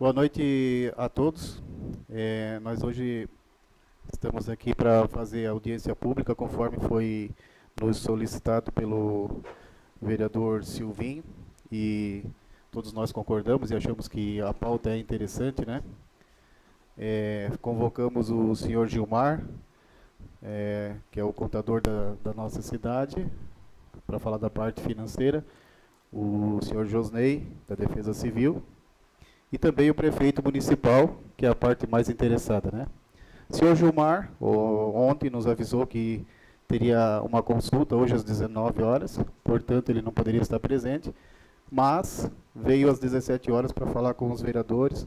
Boa noite a todos. Nós hoje estamos aqui para fazer audiência pública, conforme foi nos solicitado pelo vereador Silvinho, e todos nós concordamos e achamos que a pauta é interessante, né? Convocamos o senhor Gilmar, que é o contador da nossa cidade, para falar da parte financeira, o senhor Josney, da Defesa Civil, e também o prefeito municipal, que é a parte mais interessada, né? O senhor Gilmar, ontem nos avisou que teria uma consulta hoje às 19 horas, portanto ele não poderia estar presente, mas veio às 17 horas para falar com os vereadores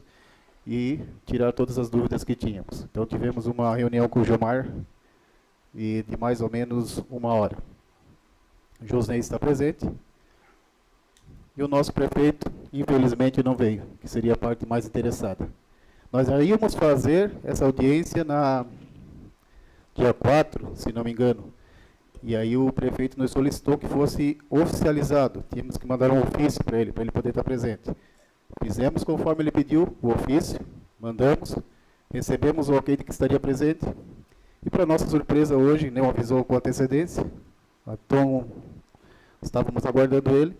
e tirar todas as dúvidas que tínhamos. Então tivemos uma reunião com o Gilmar e de mais ou menos 1 hora. O José está presente. E o nosso prefeito, infelizmente, não veio, que seria a parte mais interessada. Nós já íamos fazer essa audiência na dia 4, se não me engano. E aí o prefeito nos solicitou que fosse oficializado. Tínhamos que mandar um ofício para ele poder estar presente. Fizemos conforme ele pediu, o ofício, mandamos, recebemos o ok de que estaria presente. E para nossa surpresa hoje, não avisou com antecedência. Então, estávamos aguardando ele.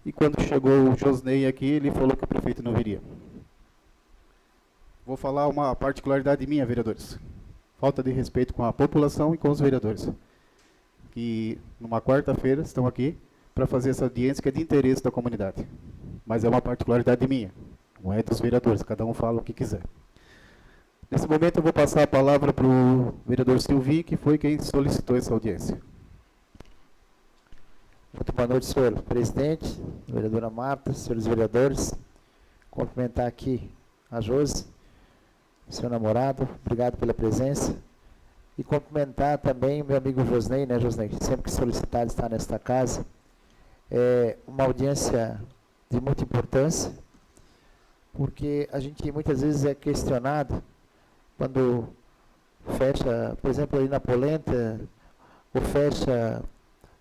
E quando chegou o Josney aqui, ele falou que o prefeito não viria. Vou falar uma particularidade minha, vereadores. Falta de respeito com a população e com os vereadores. Que numa quarta-feira estão aqui para fazer essa audiência que é de interesse da comunidade. Mas é uma particularidade minha, não é dos vereadores, cada um fala o que quiser. Nesse momento eu vou passar a palavra para o vereador Silvinho, que foi quem solicitou essa audiência. Muito boa noite, senhor presidente, vereadora Marta, senhores vereadores. Cumprimentar aqui a Josi, seu namorado, obrigado pela presença. E cumprimentar também o meu amigo Josney, né, Josney? Sempre que solicitado estar nesta casa. É uma audiência de muita importância, porque a gente muitas vezes é questionado quando fecha, por exemplo, ali na Polenta, ou fecha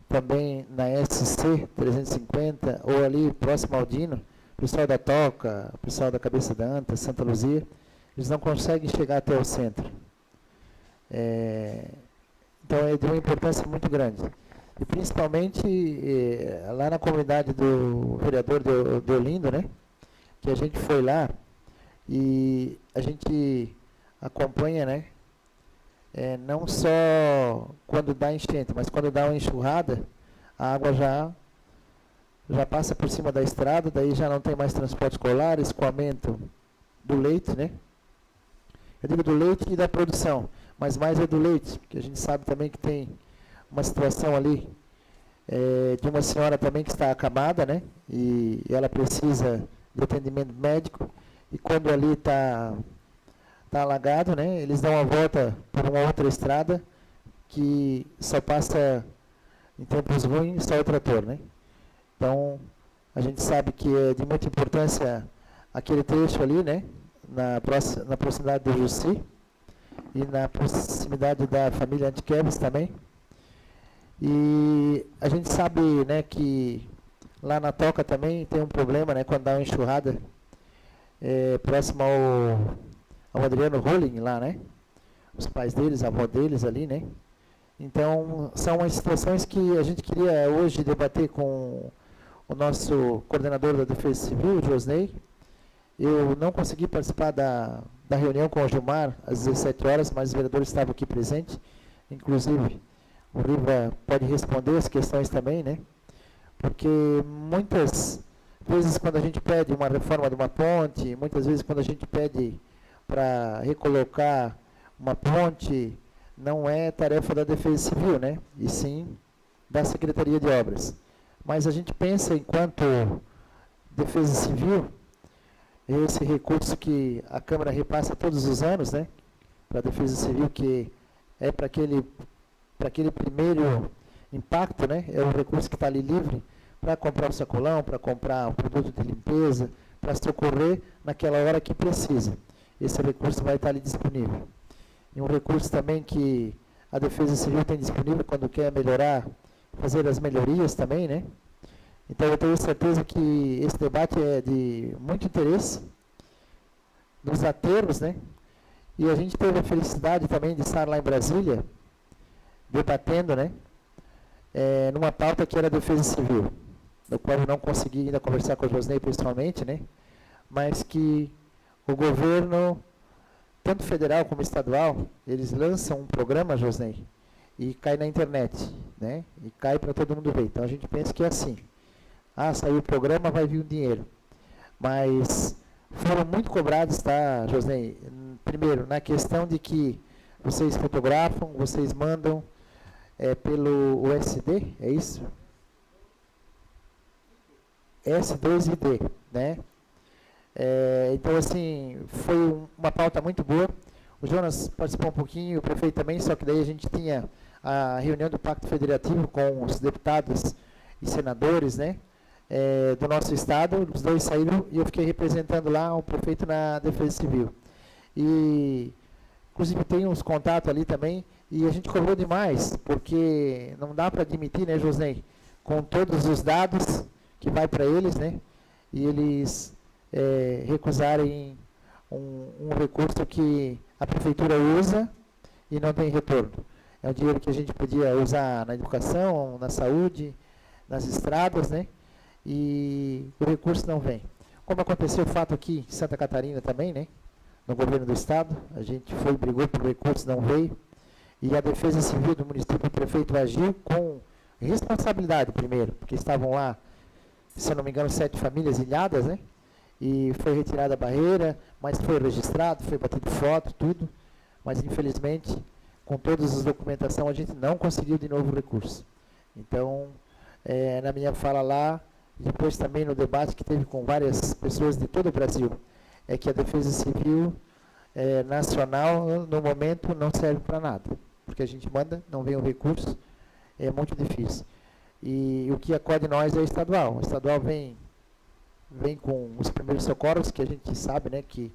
também na SC 350, ou ali próximo ao Dino, o pessoal da Toca, o pessoal da Cabeça da Anta, Santa Luzia, eles não conseguem chegar até o centro. Então é de uma importância muito grande. E principalmente lá na comunidade do vereador de Olindo, né, que a gente foi lá e a gente acompanha, né, não só quando dá enchente, mas quando dá uma enxurrada, a água já passa por cima da estrada, daí já não tem mais transporte escolar, escoamento do leite, né? Eu digo do leite e da produção, mas mais é do leite, porque a gente sabe também que tem uma situação ali de uma senhora também que está acamada, né? E ela precisa de atendimento médico, e quando ali está alagado, né? Eles dão uma volta por uma outra estrada que só passa em tempos ruins só o trator, né? Então, a gente sabe que é de muita importância aquele trecho ali, né? Na proximidade do Jussi e na proximidade da família Antiquebres também. E a gente sabe, né, que lá na Toca também tem um problema, né? Quando dá uma enxurrada próximo ao Adriano Rolling lá, né? Os pais deles, a avó deles ali, né? Então, são as situações que a gente queria hoje debater com o nosso coordenador da Defesa Civil, Josney. Eu não consegui participar da reunião com o Gilmar às 17 horas, mas os vereadores estavam aqui presentes. Inclusive, o Riva pode responder as questões também, né? Porque muitas vezes quando a gente pede uma reforma de uma ponte, muitas vezes quando a gente pede para recolocar uma ponte, não é tarefa da Defesa Civil, né? E sim da Secretaria de Obras. Mas a gente pensa, enquanto Defesa Civil, esse recurso que a Câmara repassa todos os anos, né? Para a Defesa Civil, que é para aquele primeiro impacto, né? É um recurso que está ali livre para comprar o sacolão, para comprar o produto de limpeza, para socorrer naquela hora que precisa. Esse recurso vai estar ali disponível. E um recurso também que a Defesa Civil tem disponível quando quer melhorar, fazer as melhorias também, né? Então eu tenho certeza que esse debate é de muito interesse dos aterros, né? E a gente teve a felicidade também de estar lá em Brasília, debatendo, né? Numa pauta que era a defesa civil, do qual eu não consegui ainda conversar com o Josnei pessoalmente, né? Mas que o governo, tanto federal como estadual, eles lançam um programa, Josnei, e cai na internet, né? E cai para todo mundo ver. Então a gente pensa que é assim. Saiu o programa, vai vir o dinheiro. Mas foram muito cobrados, tá, Josnei? Primeiro, na questão de que vocês fotografam, vocês mandam pelo USD, é isso? S2ID, né? Então, assim, foi uma pauta muito boa. O Jonas participou um pouquinho, o prefeito também, só que daí a gente tinha a reunião do Pacto Federativo com os deputados e senadores, né? Do nosso estado, os dois saíram e eu fiquei representando lá o prefeito na Defesa Civil. E, inclusive, tem uns contatos ali também, e a gente cobrou demais, porque não dá para admitir, né, Josnei, com todos os dados que vai para eles, né, e eles recusarem um recurso que a prefeitura usa e não tem retorno. É um dinheiro que a gente podia usar na educação, na saúde, nas estradas, né, e o recurso não vem. Como aconteceu o fato aqui em Santa Catarina também, né, no governo do estado, a gente foi, brigou por recurso, não veio, e a Defesa Civil do município, o prefeito agiu com responsabilidade primeiro, porque estavam lá, se eu não me engano, 7 famílias ilhadas, né, e foi retirada a barreira, mas foi registrado, foi batido foto, tudo, mas infelizmente, com todas as documentações, a gente não conseguiu de novo o recurso. Então, na minha fala lá, depois também no debate que teve com várias pessoas de todo o Brasil, é que a Defesa Civil nacional, no momento, não serve para nada. Porque a gente manda, não vem o recurso, é muito difícil. E o que acode nós é estadual. O estadual vem com os primeiros socorros, que a gente sabe, né, que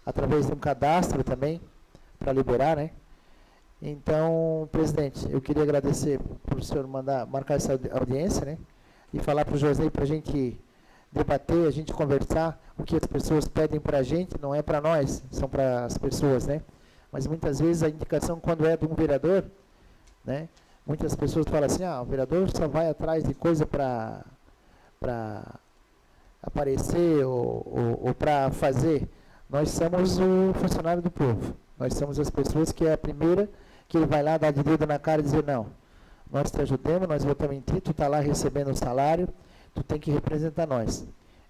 através de um cadastro também, para liberar, né. Então, presidente, eu queria agradecer por o senhor marcar essa audiência, né, e falar para o José para a gente debater, a gente conversar. O que as pessoas pedem para a gente não é para nós, são para as pessoas, né? Mas muitas vezes a indicação, quando é de um vereador, né? Muitas pessoas falam assim, o vereador só vai atrás de coisa para aparecer ou para fazer. Nós somos o funcionário do povo. Nós somos as pessoas que é a primeira que ele vai lá dar de dedo na cara e dizer, não, nós te ajudamos, nós votamos em ti, tu está lá recebendo um salário, tu tem que representar nós.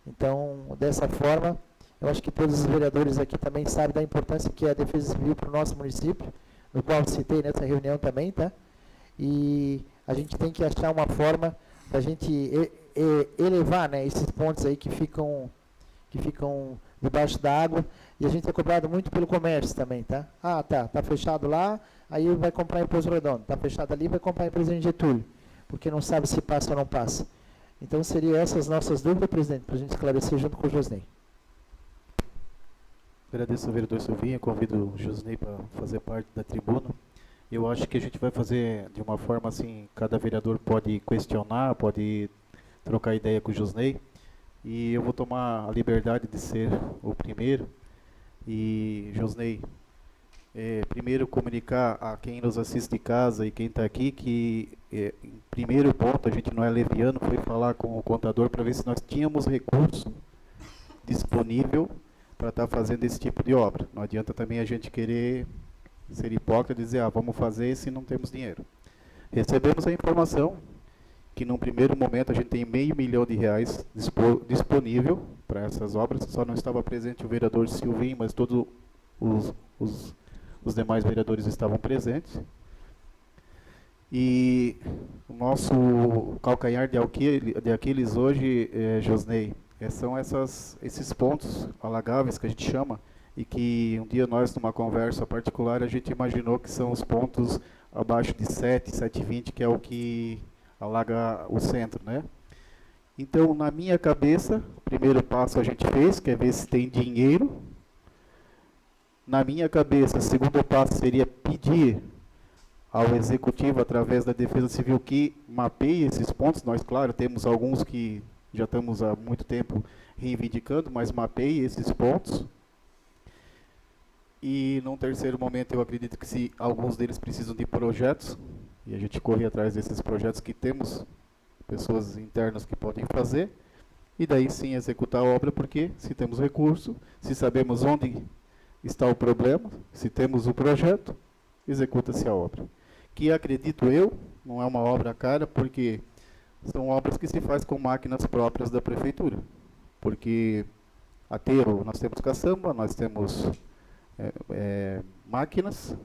Então, dessa forma, eu acho que todos os vereadores aqui também sabem da importância que é a Defesa Civil para o nosso município, no qual citei nessa reunião também, tá? E a gente tem que achar uma forma da gente elevar, né, esses pontos aí que ficam debaixo da água, e a gente é cobrado muito pelo comércio também, tá? Tá fechado lá, aí vai comprar em Pouso Redondo, tá fechado ali, vai comprar em Presidente Getúlio, porque não sabe se passa ou não passa. Então, seriam essas nossas dúvidas, presidente, para a gente esclarecer junto com o Josnei. Agradeço ao vereador Silvinha, convido o Josnei para fazer parte da tribuna. Eu acho que a gente vai fazer de uma forma assim, cada vereador pode questionar, pode trocar ideia com o Josnei, e eu vou tomar a liberdade de ser o primeiro. E, Josnei, primeiro comunicar a quem nos assiste de casa e quem está aqui que, em primeiro ponto, a gente não é leviano, foi falar com o contador para ver se nós tínhamos recurso disponível para estar fazendo esse tipo de obra. Não adianta também a gente querer ser hipócrita e dizer, vamos fazer se não temos dinheiro. Recebemos a informação que num primeiro momento a gente tem R$500 mil disponível para essas obras, só não estava presente o vereador Silvinho, mas todos os demais vereadores estavam presentes. E o nosso calcanhar de Aquiles hoje, Josnei, são esses pontos alagáveis que a gente chama, e que um dia nós, numa conversa particular, a gente imaginou que são os pontos abaixo de 7,20, que é o que alaga o centro, né? Então, na minha cabeça, o primeiro passo a gente fez, que é ver se tem dinheiro. Na minha cabeça, o segundo passo seria pedir ao Executivo, através da Defesa Civil, que mapeie esses pontos. Nós, claro, temos alguns que já estamos há muito tempo reivindicando, mas mapeie esses pontos. E num terceiro momento eu acredito que se alguns deles precisam de projetos, e a gente corre atrás desses projetos que temos pessoas internas que podem fazer, e daí sim executar a obra, porque se temos recurso, se sabemos onde está o problema, se temos o projeto, executa-se a obra. Que acredito eu, não é uma obra cara, porque são obras que se faz com máquinas próprias da prefeitura. Porque aterro nós temos caçamba, nós temos máquinas,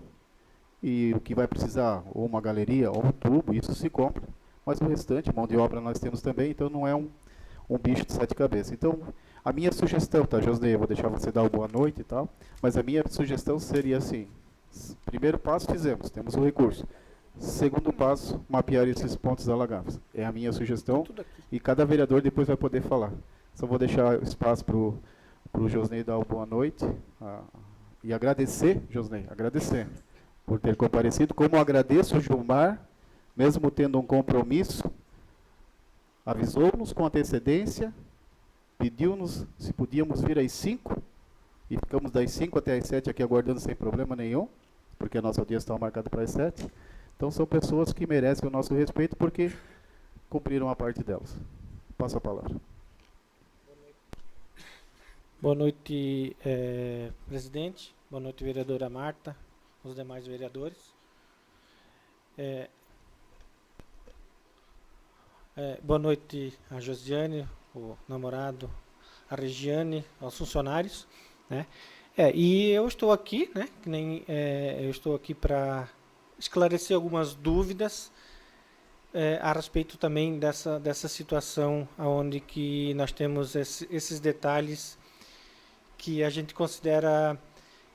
e o que vai precisar, ou uma galeria, ou um tubo, isso se compra. Mas o restante, mão de obra nós temos também, então não é um bicho de sete cabeças. Então, a minha sugestão, tá, Josnei, eu vou deixar você dar uma boa noite e tal, mas a minha sugestão seria assim: primeiro passo fizemos, temos o recurso. Segundo passo, mapear esses pontos alagáveis. É a minha sugestão, e cada vereador depois vai poder falar. Só vou deixar espaço para o Josnei dar uma boa noite, e agradecer, Josnei, agradecer por ter comparecido, como agradeço o Gilmar, mesmo tendo um compromisso, avisou-nos com antecedência, pediu-nos se podíamos vir às 5, e ficamos das 5 até às 7 aqui aguardando sem problema nenhum, porque a nossa audiência estava marcada para as 7. Então são pessoas que merecem o nosso respeito porque cumpriram a parte delas. Passo a palavra. Boa noite, presidente. Boa noite, vereadora Marta, os demais vereadores. Boa noite a Josiane, o namorado, a Regiane, aos funcionários, né? E eu estou aqui, né? Que nem eu estou aqui para esclarecer algumas dúvidas a respeito também dessa situação, onde que nós temos esses detalhes que a gente considera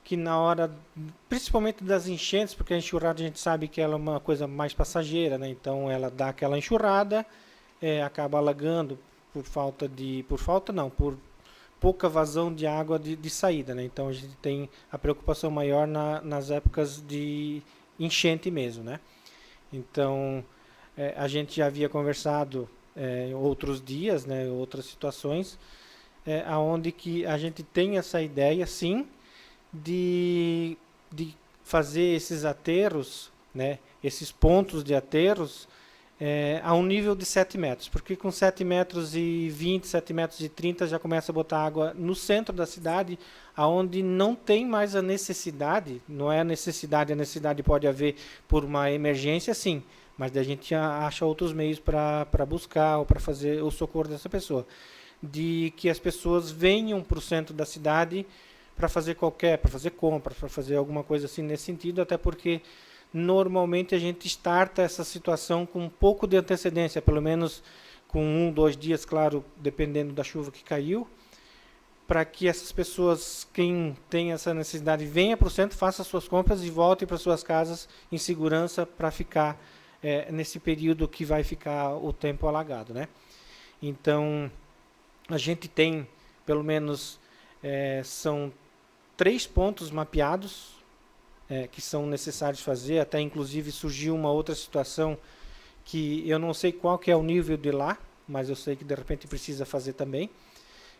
que na hora, principalmente das enchentes, porque a enxurrada a gente sabe que ela é uma coisa mais passageira, né? Então ela dá aquela enxurrada, acaba alagando por pouca vazão de água de saída, né? Então a gente tem a preocupação maior nas épocas de enchente mesmo, né? Então a gente já havia conversado em outros dias, né, outras situações, aonde que a gente tem essa ideia, sim, de fazer esses aterros, né, esses pontos de aterros, a um nível de 7 metros, porque com 7 metros e 20, 7 metros e 30 já começa a botar água no centro da cidade, aonde não tem mais a necessidade, não é a necessidade pode haver por uma emergência, sim, mas a gente acha outros meios para buscar ou para fazer o socorro dessa pessoa, de que as pessoas venham para o centro da cidade para fazer compras, para fazer alguma coisa assim nesse sentido, até porque normalmente a gente starta essa situação com um pouco de antecedência, pelo menos com 1-2 dias, claro, dependendo da chuva que caiu, para que essas pessoas, quem tem essa necessidade, venha para o centro, faça suas compras e volte para suas casas em segurança para ficar nesse período que vai ficar o tempo alagado, né? Então, a gente tem, pelo menos, são 3 pontos mapeados, que são necessários fazer, até inclusive surgiu uma outra situação que eu não sei qual que é o nível de lá, mas eu sei que de repente precisa fazer também,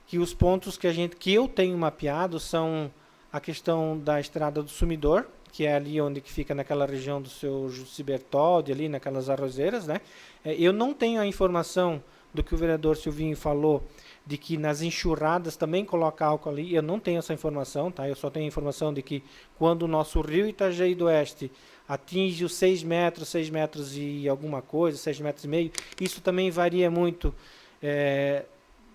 que os pontos que eu tenho mapeado são a questão da estrada do Sumidor, que é ali onde que fica naquela região do seu Cibertoldi, ali naquelas arrozeiras, né? Eu não tenho a informação do que o vereador Silvinho falou, de que nas enxurradas também coloca álcool ali, eu não tenho essa informação, tá? Eu só tenho a informação de que quando o nosso rio Itajaí do Oeste atinge os 6 metros e alguma coisa, 6 metros e meio, isso também varia muito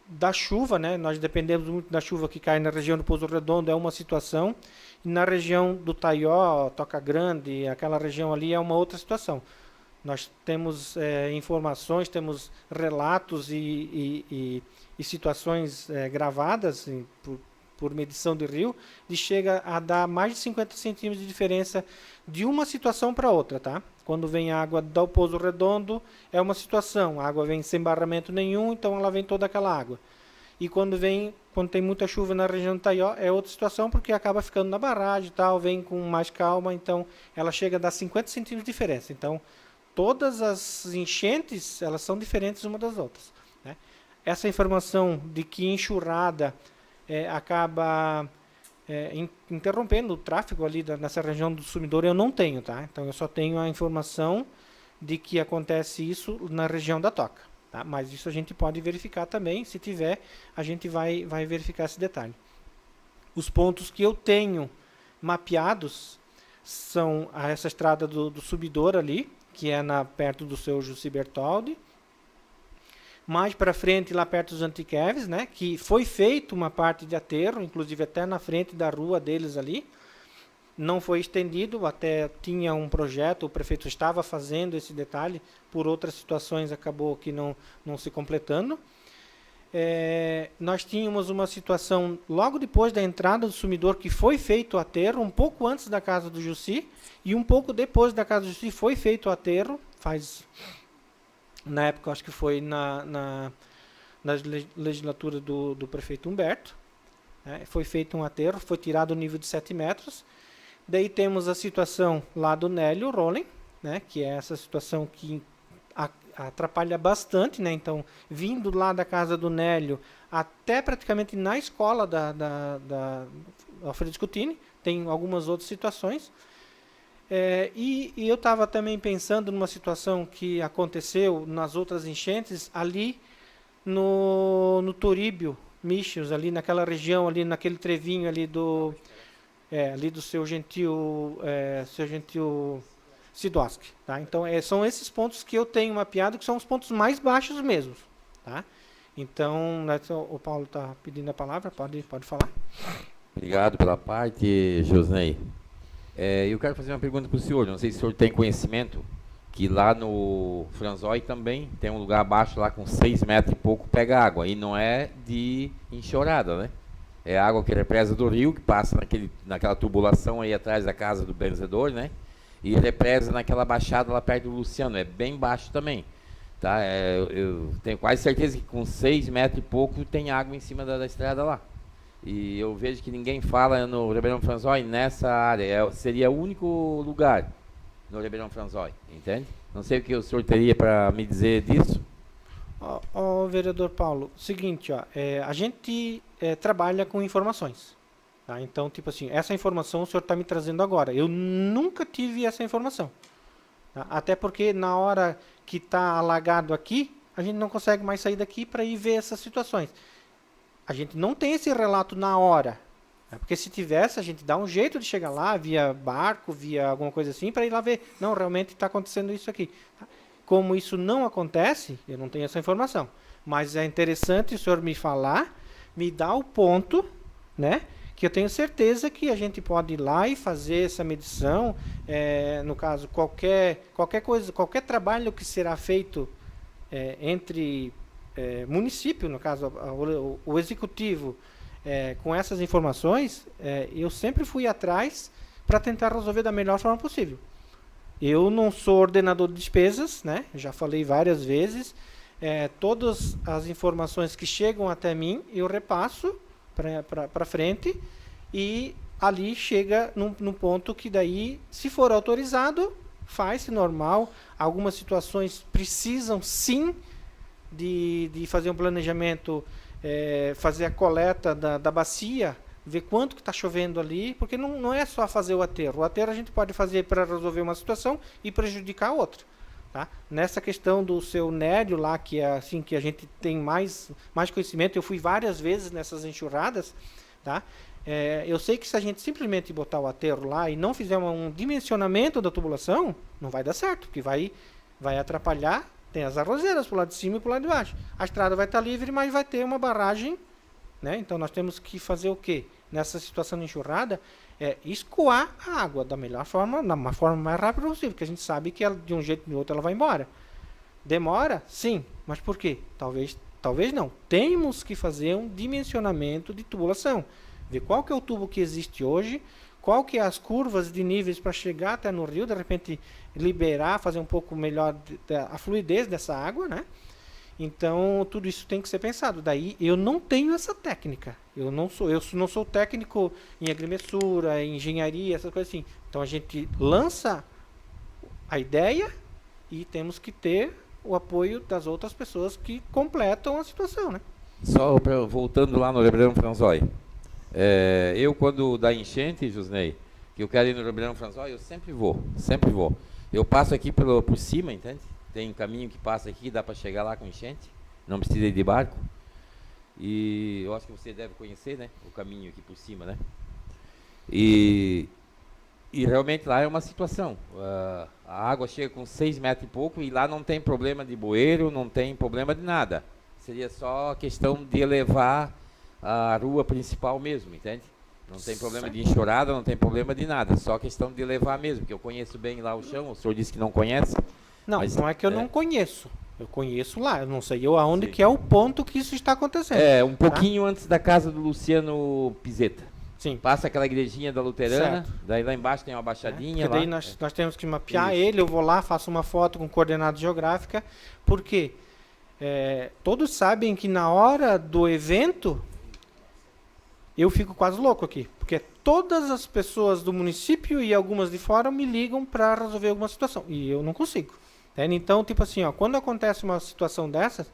da chuva, né? Nós dependemos muito da chuva que cai na região do Pouso Redondo, é uma situação, e na região do Taió, Toca Grande, aquela região ali é uma outra situação. Nós temos informações, temos relatos e situações gravadas por medição de rio, de chega a dar mais de 50 centímetros de diferença de uma situação para outra, tá? Quando vem água do Pouso Redondo, é uma situação, a água vem sem barramento nenhum, então ela vem toda aquela água. E quando tem muita chuva na região do Taió, é outra situação, porque acaba ficando na barragem e tal, vem com mais calma, então ela chega a dar 50 centímetros de diferença. Então, todas as enchentes, elas são diferentes umas das outras, né? Essa informação de que enxurrada acaba interrompendo o tráfego ali nessa região do sumidouro, eu não tenho, tá? Então eu só tenho a informação de que acontece isso na região da toca, tá? Mas isso a gente pode verificar também, se tiver, a gente vai verificar esse detalhe. Os pontos que eu tenho mapeados são essa estrada do sumidouro ali, que é perto do seu Jussi Bertoldi. Mais para frente, lá perto dos Antiqueves, né, que foi feito uma parte de aterro, inclusive até na frente da rua deles ali. Não foi estendido, até tinha um projeto, o prefeito estava fazendo esse detalhe, por outras situações acabou que não se completando. Nós tínhamos uma situação logo depois da entrada do sumidor, que foi feito o aterro, um pouco antes da casa do Jussi, e um pouco depois da casa do Jussi foi feito o aterro, na época, acho que foi na legislatura do prefeito Humberto, né? Foi feito um aterro, foi tirado o nível de 7 metros. Daí temos a situação lá do Nélio Rolling, né? Que é essa situação que atrapalha bastante, né? Então, vindo lá da casa do Nélio até praticamente na escola da Alfredo Scutini, tem algumas outras situações. E eu estava também pensando numa situação que aconteceu nas outras enchentes, ali no Turíbio, Michels, ali naquela região, ali naquele trevinho ali ali do seu gentil Sidoski, tá? Então, são esses pontos que eu tenho mapeado, que são os pontos mais baixos mesmo, tá? Então, o Paulo está pedindo a palavra, pode falar. Obrigado pela parte, Josnei. Eu quero fazer uma pergunta para o senhor, não sei se o senhor tem conhecimento, que lá no Franzói também tem um lugar abaixo, lá com 6 metros e pouco, pega água, e não é de enxurrada, né? É água que represa do rio, que passa naquela tubulação aí atrás da casa do benzedor, né? E represa naquela baixada lá perto do Luciano, é bem baixo também, tá? Eu tenho quase certeza que com 6 metros e pouco tem água em cima da estrada lá. E eu vejo que ninguém fala no Ribeirão Franzói nessa área. Seria o único lugar no Ribeirão Franzói, entende? Não sei o que o senhor teria para me dizer disso. Vereador Paulo, seguinte, a gente trabalha com informações. Tá? Então, tipo assim, essa informação o senhor está me trazendo agora. Eu nunca tive essa informação. Tá? Até porque na hora que está alagado aqui, a gente não consegue mais sair daqui para ir ver essas situações. A gente não tem esse relato na hora, né? Porque se tivesse, a gente dá um jeito de chegar lá, via barco, via alguma coisa assim, para ir lá ver. Não, realmente está acontecendo isso aqui. Como isso não acontece, eu não tenho essa informação. Mas é interessante o senhor me falar, me dar o ponto, né? Que eu tenho certeza que a gente pode ir lá e fazer essa medição. No caso, qualquer coisa, qualquer trabalho que será feito entre município, no caso, o executivo, com essas informações, eu sempre fui atrás para tentar resolver da melhor forma possível. Eu não sou ordenador de despesas, né? Já falei várias vezes. Todas as informações que chegam até mim, eu repasso para frente, e ali chega num ponto que daí, se for autorizado, faz-se normal. Algumas situações precisam sim de fazer um planejamento, fazer a coleta da bacia, ver quanto que está chovendo ali, porque não é só fazer o aterro. O aterro a gente pode fazer para resolver uma situação e prejudicar a outra. Tá? Nessa questão do seu Nélio lá, que é assim que a gente tem mais conhecimento, eu fui várias vezes nessas enxurradas, tá? Eu sei que se a gente simplesmente botar o aterro lá e não fizer um dimensionamento da tubulação, não vai dar certo, porque vai atrapalhar. Tem as arrozeiras para o lado de cima e para o lado de baixo. A estrada vai estar livre, mas vai ter uma barragem, né? Então nós temos que fazer o quê? Nessa situação de enxurrada, escoar a água da melhor forma, da forma mais rápida possível, porque a gente sabe que ela, de um jeito ou de outro ela vai embora. Demora? Sim. Mas por quê? Talvez não. Temos que fazer um dimensionamento de tubulação. Ver qual que é o tubo que existe hoje, qual que é as curvas de níveis para chegar até no rio, de repente liberar, fazer um pouco melhor a fluidez dessa água, né? Então, tudo isso tem que ser pensado. Daí, eu não tenho essa técnica. Eu não sou técnico em agrimensura, em engenharia, essas coisas assim. Então, a gente lança a ideia e temos que ter o apoio das outras pessoas que completam a situação, né? Só voltando lá no Ribeirão Franzói. Eu, quando dá enchente, Josnei, que eu quero ir no Ribeirão Franzói, eu sempre vou, sempre vou. Eu passo aqui por cima, entende? Tem um caminho que passa aqui, dá para chegar lá com enchente, não precisa ir de barco. E eu acho que você deve conhecer, né, o caminho aqui por cima, né? E realmente lá é uma situação. A água chega com 6 metros e pouco e lá não tem problema de bueiro, não tem problema de nada. Seria só questão de elevar a rua principal mesmo, entende? Não tem problema de enxurrada, não tem problema de nada. Só questão de elevar mesmo, porque eu conheço bem lá o chão. O senhor disse que não conhece. Não, mas, não é que eu não conheço. Eu conheço lá, eu não sei aonde Sim. que é o ponto que isso está acontecendo. Um pouquinho antes da casa do Luciano Pizeta. Sim. Passa aquela igrejinha da Luterana, Certo. daí lá embaixo tem uma baixadinha. Porque lá. daí nós temos que mapear Isso. ele, eu vou lá, faço uma foto com coordenada geográfica, porque todos sabem que na hora do evento eu fico quase louco aqui, porque todas as pessoas do município e algumas de fora me ligam para resolver alguma situação, e eu não consigo. Então, tipo assim, ó, quando acontece uma situação dessas,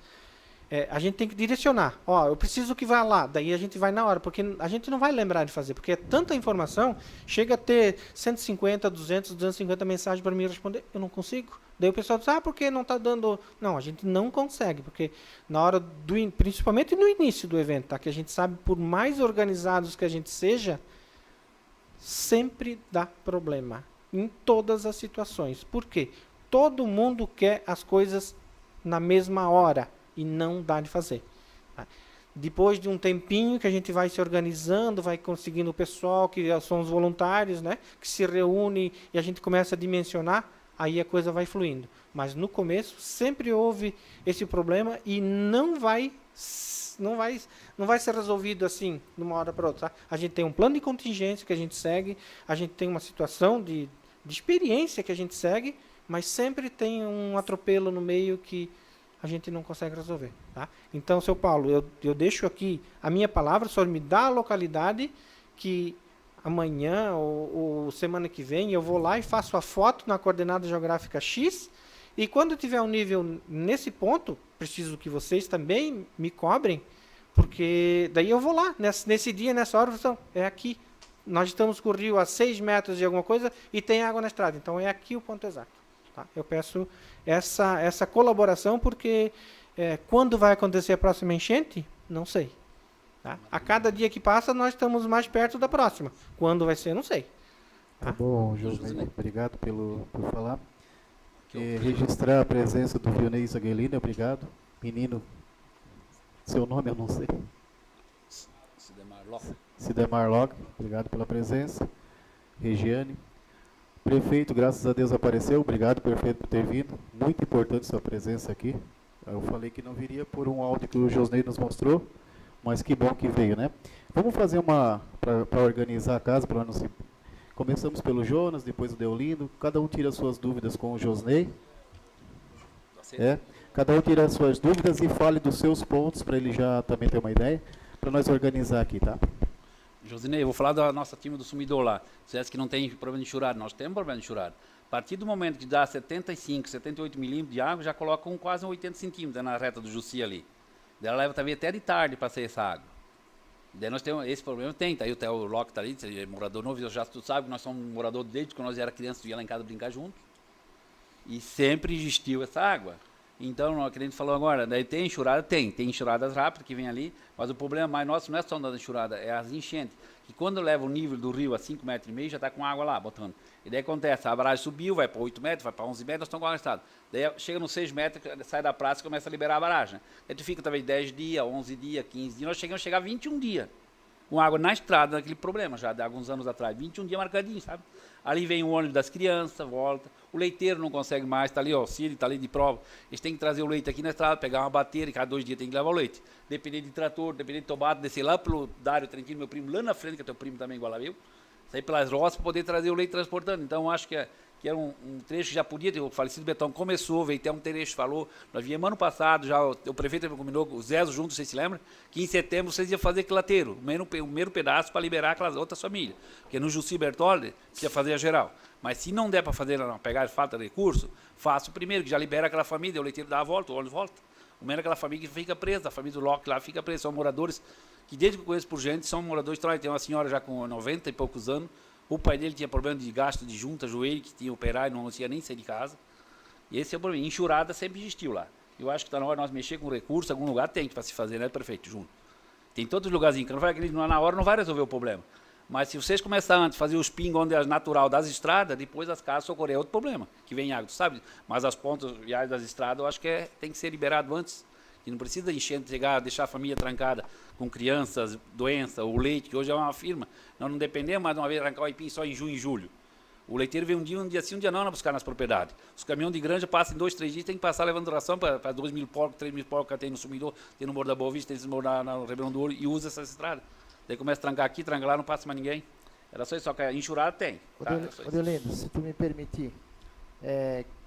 a gente tem que direcionar. Ó, eu preciso que vá lá. Daí a gente vai na hora, porque a gente não vai lembrar de fazer, porque é tanta informação, chega a ter 150, 200, 250 mensagens para me responder, eu não consigo. Daí o pessoal diz, porque não está dando... Não, a gente não consegue, porque na hora principalmente no início do evento, tá? Que a gente sabe, por mais organizados que a gente seja, sempre dá problema, em todas as situações. Por quê? Todo mundo quer as coisas na mesma hora e não dá de fazer. Tá? Depois de um tempinho que a gente vai se organizando, vai conseguindo o pessoal, que são os voluntários, né, que se reúne e a gente começa a dimensionar, aí a coisa vai fluindo. Mas no começo sempre houve esse problema e não vai ser resolvido assim, de uma hora para outra. Tá? A gente tem um plano de contingência que a gente segue, a gente tem uma situação de experiência que a gente segue, mas sempre tem um atropelo no meio que a gente não consegue resolver. Tá? Então, seu Paulo, eu deixo aqui a minha palavra, o senhor me dá a localidade que amanhã ou semana que vem eu vou lá e faço a foto na coordenada geográfica X, e quando tiver um nível nesse ponto, preciso que vocês também me cobrem, porque daí eu vou lá, nesse dia, nessa hora, é aqui. Nós estamos com o rio a 6 metros de alguma coisa e tem água na estrada, então é aqui o ponto exato. Tá? Eu peço essa colaboração, porque quando vai acontecer a próxima enchente, não sei. Tá? A cada dia que passa, nós estamos mais perto da próxima. Quando vai ser, não sei. Tá bom, José. Obrigado por falar. Registrar a presença do Vionei Zaguelino, obrigado. Menino, seu nome eu não sei. Sidemar Locke, obrigado pela presença. Regiane. Prefeito, graças a Deus apareceu, obrigado, prefeito, por ter vindo. Muito importante sua presença aqui. Eu falei que não viria por um áudio que o Josnei nos mostrou, mas que bom que veio, né? Vamos fazer para organizar a casa, para nós. Começamos pelo Jonas, depois o Deolindo. Cada um tira suas dúvidas com o Josnei. Cada um tira suas dúvidas e fale dos seus pontos, para ele já também ter uma ideia, para nós organizar aqui, tá? Josinei, eu vou falar da nossa time do sumidor lá. Você acha que não tem problema de enxurrada? Nós temos problema de enxurrada. A partir do momento que dá 75, 78 milímetros de água, já coloca quase 80 centímetros na reta do Jussi ali. Daí ela leva também até de tarde para sair essa água. Daí nós temos esse problema, tá aí o Locke tá ali, é morador novo, tu sabe que nós somos morador desde quando nós era criança, tu ia lá em casa brincar juntos. E sempre existiu essa água. Então, o que a gente falou agora, daí tem enxurrada? Tem enxurradas rápidas que vem ali, mas o problema mais nosso não é só da enxurrada, é as enchentes. Que quando leva o nível do rio a 5,5 metros, já está com água lá, botando. E daí acontece, a barragem subiu, vai para 8 metros, vai para 11 metros, nós estamos com água no estado. Daí chega nos 6 metros, sai da praça e começa a liberar a barragem. Daí tu fica talvez 10 dias, 11 dias, 15 dias, nós chegamos a chegar a 21 dias. Com água na estrada, naquele problema já de alguns anos atrás, 21 dias marcadinho, sabe? Ali vem o ônibus das crianças, volta. O leiteiro não consegue mais, está ali, ó, o Círio está ali de prova. Eles têm que trazer o leite aqui na estrada, pegar uma bateria, e cada 2 dias tem que levar o leite. Depender de trator, depender de tomate, descer lá pelo Dário Trentino, meu primo, lá na frente, que é teu primo também igual a eu, sair pelas roças para poder trazer o leite transportando. Então, acho que era um trecho que já podia ter, o falecido Betão começou, veio até um trecho, falou, nós viemos ano passado, já o prefeito combinou com o Zezo junto, vocês se lembram, que em setembro vocês iam fazer clateiro, o primeiro pedaço para liberar aquelas outras famílias, porque no Jussi Bertoldi precisa fazer a geral. Mas se não der para fazer, não, pegar falta de recurso, faça o primeiro, que já libera aquela família, o leiteiro dá a volta, o ônibus volta. No meio daquela família que fica presa, a família do Locke lá fica presa. São moradores que, desde que eu conheço por gente, são moradores de tem uma senhora já com 90 e poucos anos. O pai dele tinha problema de gasto de junta, joelho, que tinha operar e não tinha nem sair de casa. E esse é o problema. Enxurrada sempre existiu lá. Eu acho que está na hora de nós mexer com recurso, algum lugar tem que para se fazer, né, prefeito, junto. Tem todos os lugarzinhos, que não vai, na hora não vai resolver o problema. Mas se vocês começarem antes a fazer os pingos onde é natural das estradas, depois as casas socorrer é outro problema, que vem água, tu sabe? Mas as pontas viais das estradas, eu acho que tem que ser liberado antes. E não precisa encher, chegar, deixar a família trancada com crianças, doença, o leite, que hoje é uma firma. Nós não dependemos mais de uma vez arrancar o aipim só em junho e julho. O leiteiro vem um dia sim, um dia não buscar nas propriedades. Os caminhões de granja passam em 2, 3 dias, tem que passar levando ração para 2 mil porcos, 3 mil porcos que tem no Sumidor, tem no Morro da Boa Vista, tem no Morro no Ribeirão do Ouro e usa essa estrada. Daí começa a trancar aqui, trancar lá, não passa mais ninguém. Era só isso, só que enxurrada tem. Tá? Deolindo, se tu me permitir,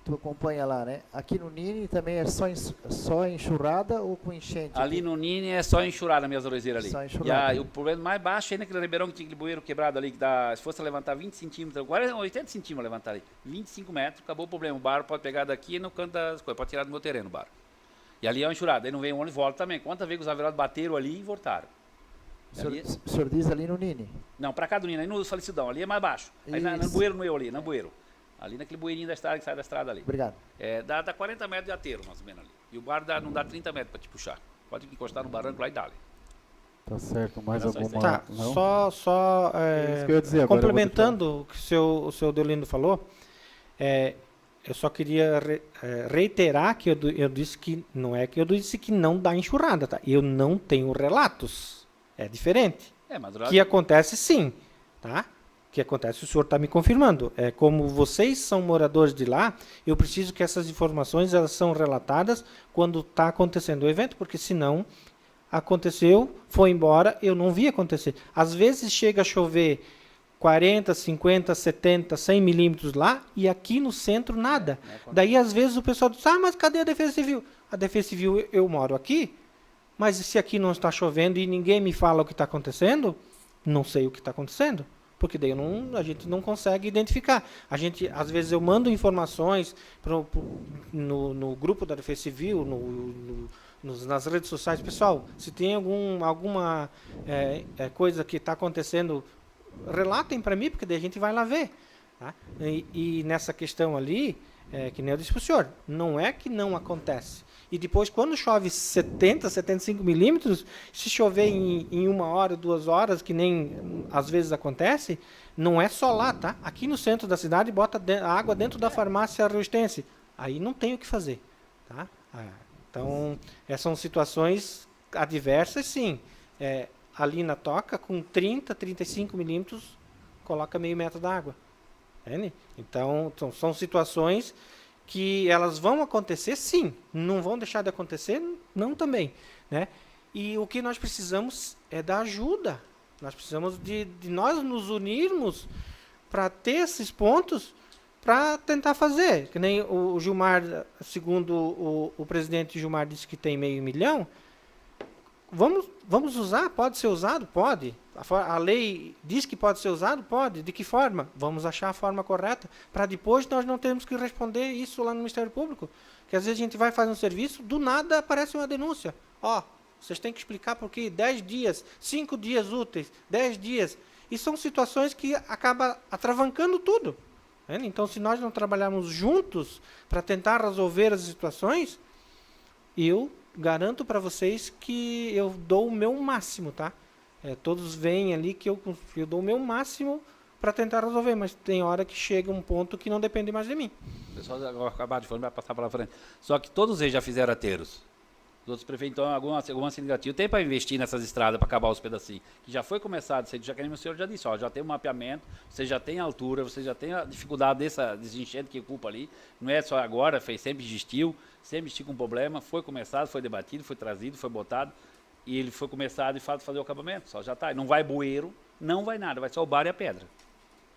tu acompanha lá, né? Aqui no Nini também é só enxurrada ou com enchente? Ali no Nini é só enxurrada, minhas orezeiras ali. Só enxurrada. E o problema mais baixo é naquele ribeirão que tinha aquele bueiro quebrado ali, que dá, se fosse levantar 20 centímetros, agora 80 centímetros levantar ali, 25 metros, acabou o problema. O barro pode pegar daqui no canto das coisas, pode tirar do meu terreno o barro. E ali é uma enxurrada, aí não vem um ônibus e volta também. Quantas vezes os averados bateram ali e voltaram? O senhor diz ali no Nini? Não, para cá do Nini, aí no Falicidão, ali é mais baixo. Aí no bueiro no eu ali, no bueiro. Ali naquele bueirinho da estrada que sai da estrada ali. Obrigado. Dá 40 metros de ateiro, mais ou menos ali. E o bar não dá 30 metros para te puxar. Pode encostar no barranco lá e dá ali. Tá certo, mais Era só alguma? Tá, Não? só isso que eu ia dizer, agora complementando o que o seu Deolindo falou, eu só queria reiterar que eu disse que não é que eu disse que não dá enxurrada, tá? Eu não tenho relatos. É diferente. Mas Que acontece sim, tá? Que acontece, o senhor está me confirmando. Como vocês são moradores de lá, eu preciso que essas informações elas são relatadas quando está acontecendo o evento, porque senão aconteceu, foi embora, eu não vi acontecer. Às vezes chega a chover 40, 50, 70, 100 milímetros lá e aqui no centro nada. Daí às vezes o pessoal diz, mas cadê a Defesa Civil? A Defesa Civil, eu moro aqui, mas se aqui não está chovendo e ninguém me fala o que está acontecendo, não sei o que está acontecendo. Porque daí a gente não consegue identificar. Às vezes eu mando informações no grupo da Defesa Civil, nas redes sociais. Pessoal, se tem alguma coisa que está acontecendo, relatem para mim, porque daí a gente vai lá ver. Tá? E nessa questão ali, que nem eu disse para o senhor, não é que não acontece. E depois, quando chove 70, 75 milímetros, se chover em 1 hora, 2 horas, que nem às vezes acontece, não é só lá, tá? Aqui no centro da cidade, bota a água dentro da farmácia Reustense. Aí não tem o que fazer, tá? Então, são situações adversas, sim. Ali na toca, com 30, 35 milímetros, coloca meio metro d'água. Entende? Então, são situações que elas vão acontecer, sim. Não vão deixar de acontecer, não também. Né? E o que nós precisamos é da ajuda. Nós precisamos de nós nos unirmos para ter esses pontos para tentar fazer. Que nem o Gilmar, segundo o presidente Gilmar disse que tem 500 mil. Vamos usar? Pode ser usado? Pode. A lei diz que pode ser usado? Pode. De que forma? Vamos achar a forma correta, para depois nós não termos que responder isso lá no Ministério Público. Que às vezes a gente vai fazer um serviço, do nada aparece uma denúncia. Vocês têm que explicar por que 10 dias, 5 dias úteis, 10 dias. E são situações que acabam atravancando tudo. Então, se nós não trabalharmos juntos para tentar resolver as situações, eu garanto para vocês que eu dou o meu máximo, tá? Todos veem ali que eu dou o meu máximo para tentar resolver, mas tem hora que chega um ponto que não depende mais de mim. O pessoal agora acabar de falar, vai passar para frente. Só que todos eles já fizeram ateiros. Os outros prefeitos, então, alguma significativa tem para investir nessas estradas para acabar os pedacinhos. Que já foi começado, já que o senhor já disse, já tem um mapeamento, você já tem a altura, você já tem a dificuldade desse enchente que ocupa ali. Não é só agora, sempre existiu com problema, foi começado, foi debatido, foi trazido, foi botado, e ele foi começado e fazer o acabamento, só já está. Não vai bueiro, não vai nada, vai só o bar e a pedra.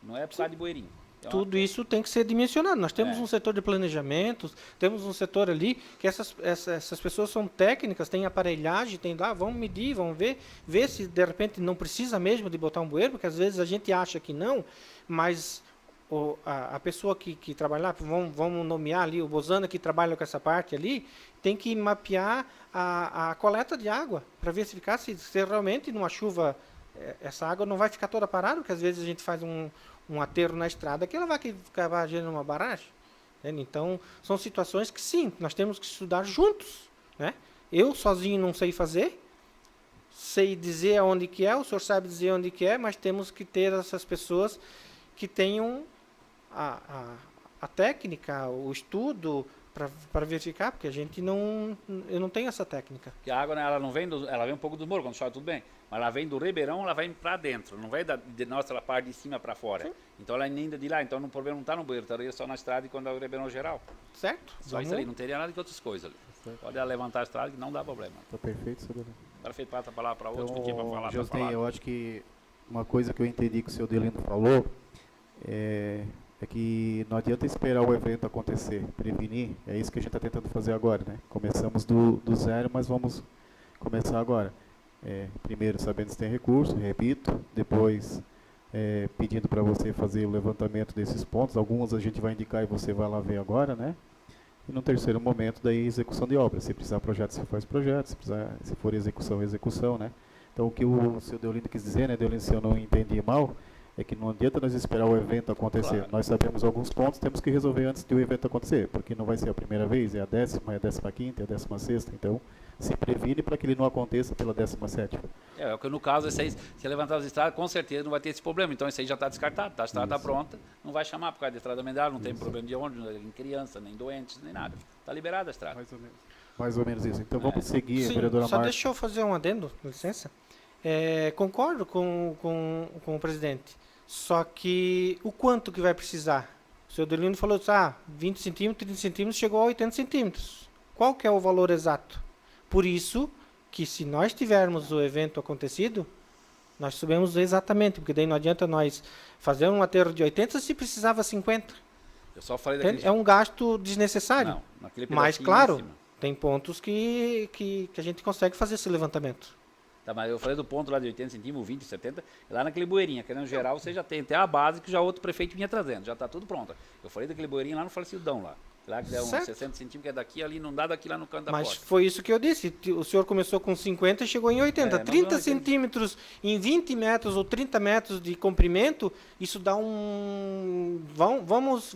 Não é precisar de bueirinho. Tudo isso tem que ser dimensionado. Nós temos um setor de planejamento, temos um setor ali que essas pessoas são técnicas, têm aparelhagem, tem lá, vão medir, vão ver se de repente não precisa mesmo de botar um bueiro, porque às vezes a gente acha que não, mas a pessoa que trabalha lá, vamos nomear ali o Bozana que trabalha com essa parte ali, tem que mapear a coleta de água para verificar se realmente numa chuva essa água não vai ficar toda parada, porque às vezes a gente faz um aterro na estrada que ela vai acabar gerando uma barragem. Entende? Então, são situações que sim, nós temos que estudar juntos. Né? Eu sozinho não sei fazer, sei dizer aonde que é, o senhor sabe dizer onde que é, mas temos que ter essas pessoas que tenham a técnica, o estudo para verificar, porque eu não tenho essa técnica. Porque a água, né, ela vem um pouco do morro, quando chove tudo bem, mas ela vem do ribeirão, ela vem para dentro, não vem de nossa parte de cima para fora. Sim. Então ela ainda de lá, então o problema não está no bueiro, estaria só na estrada e quando é o ribeirão geral. Certo? Só isso aí, não teria nada de outras coisas ali. Pode levantar a estrada que não dá problema. Tá perfeito, senhor Delino. Agora feito passa a palavra para outro, Então, porque para falar, Josnei, eu acho que uma coisa que eu entendi que o senhor Delino falou é que não adianta esperar o evento acontecer, prevenir, é isso que a gente está tentando fazer agora, né? Começamos do zero, mas vamos começar agora. Primeiro sabendo se tem recurso, repito, depois pedindo para você fazer o levantamento desses pontos, alguns a gente vai indicar e você vai lá ver agora, né? E no terceiro momento, daí execução de obra, se precisar projeto, você faz projeto, se for execução, né? Então o que o seu Deolindo quis dizer, né, Deolindo, se eu não entendi mal, é que não adianta nós esperar o evento acontecer. Claro. Nós sabemos alguns pontos, temos que resolver antes de o evento acontecer, porque não vai ser a primeira vez, é a 10ª, é a 15ª, é a 16ª, então se previne para que ele não aconteça pela 17ª. que no caso, esse aí, se levantar as estradas, com certeza não vai ter esse problema. Então esse aí já está descartado, a estrada está pronta, não vai chamar por causa da estrada menor, não tem problema de ônibus, nem criança, nem doentes, nem nada. Está liberada a estrada. Mais ou menos isso. Então vamos seguir, Sim, vereadora só Marta. deixa eu fazer um adendo, com licença. Concordo com o presidente, só que o quanto que vai precisar? O senhor Delino falou, 20 centímetros, 30 centímetros, chegou a 80 centímetros. Qual que é o valor exato? Por isso que se nós tivermos o evento acontecido, nós sabemos exatamente, porque daí não adianta nós fazer um aterro de 80 se precisava 50. Eu só falei daquele... É um gasto desnecessário. Não, naquele Mas, pedacinho claro, em cima. tem pontos que a gente consegue fazer esse levantamento. Tá, mas eu falei do ponto lá de 80 centímetros, 20, 70, lá naquele bueirinho, querendo geral, você já tem até a base que já outro prefeito vinha trazendo, já está tudo pronto. Eu falei daquele bueirinho lá no Falecidão lá que é uns Certo. 60 centímetros, que é daqui, ali não dá daqui lá no canto da Mas porta. foi isso que eu disse. O senhor começou com 50 e chegou em 80. Nós 30 vamos- centímetros em 20 metros ou 30 metros de comprimento, isso dá um... Vamos